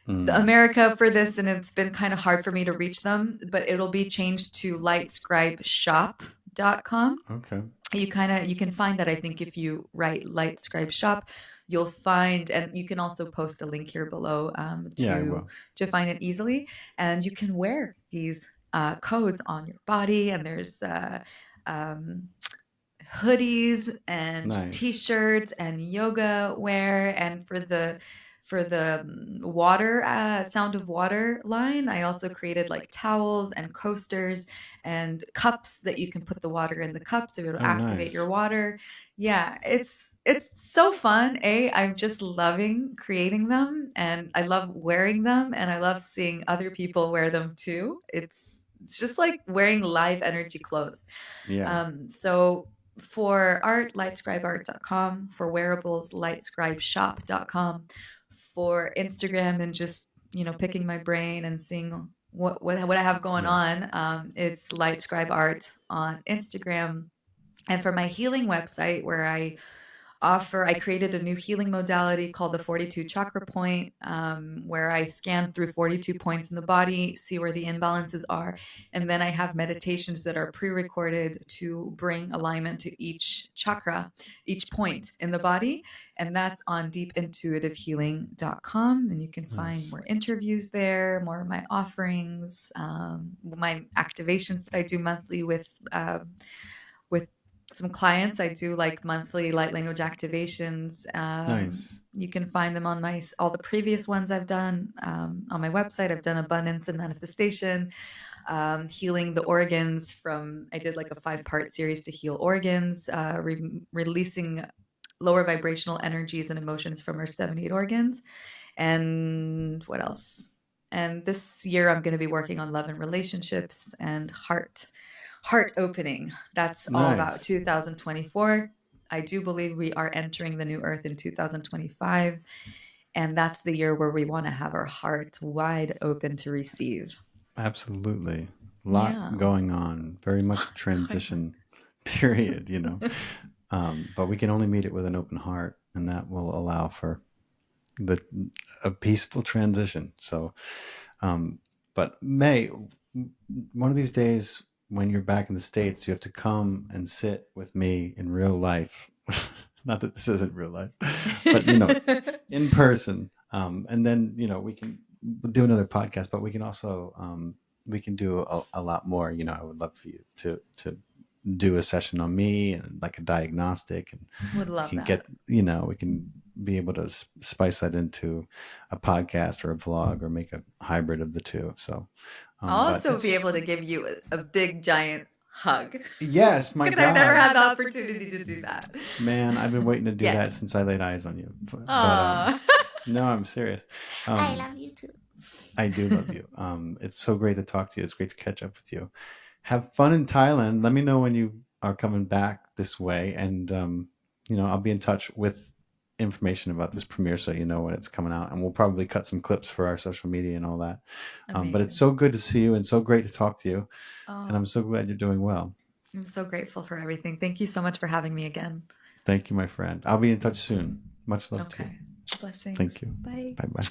Mm. America for this, and it's been kind of hard for me to reach them, but it'll be changed to lightscribeshop.com. Okay. You can find that. I think if you write Light Scribe Shop, you'll find, and you can also post a link here below Yeah, I will. to find it easily. And you can wear these codes on your body, and there's um, hoodies and Nice. t-shirts and yoga wear. And for the water sound of water line, I also created like towels and coasters and cups that you can put the water in the cups, so it'll activate Nice. your water. Yeah, it's so fun. I'm just loving creating them, and I love wearing them, and I love seeing other people wear them too. It's just like wearing live energy clothes. Yeah. So for art, lightscribeart.com. For wearables, lightscribeshop.com. For Instagram and just, picking my brain and seeing what I have going on, it's lightscribeart on Instagram. And for my healing website, where I created a new healing modality called the 42 chakra point, where I scan through 42 points in the body, see where the imbalances are. And then I have meditations that are pre-recorded to bring alignment to each chakra, each point in the body. And that's on deepintuitivehealing.com. And you can find more interviews there, more of my offerings, my activations that I do monthly with some clients. I do like monthly light language activations. Nice. You can find them on all the previous ones I've done on my website. I've done abundance and manifestation, healing the organs I did like a 5-part series to heal organs, releasing lower vibrational energies and emotions from our 78 organs. And what else? And this year I'm going to be working on love and relationships and heart opening. That's all about 2024. I do believe we are entering the new earth in 2025. And that's the year where we want to have our heart wide open to receive. Absolutely. A lot going on. Very much a transition period, but we can only meet it with an open heart, and that will allow for a peaceful transition. So, but May, one of these days when you're back in the States, you have to come and sit with me in real life. Not that this isn't real life, but in person. And then we can do another podcast, but we can also we can do a lot more. I would love for you to do a session on me and like a diagnostic, and would love we can that. we can be able to spice that into a podcast or a vlog, or make a hybrid of the two. So I'll also be able to give you a big giant hug. Yes, my God. Because I've never had the opportunity to do that. Man, I've been waiting to do that since I laid eyes on you. But, no, I'm serious. I love you too. I do love you. It's so great to talk to you. It's great to catch up with you. Have fun in Thailand. Let me know when you are coming back this way, and I'll be in touch with information about this premiere, so you know when it's coming out, and we'll probably cut some clips for our social media and all that. But it's so good to see you and so great to talk to you, and I'm so glad you're doing well. I'm so grateful for everything. Thank you so much for having me again. Thank you, my friend. I'll be in touch soon. Much love to you. Blessings. Thank you. Bye. Bye.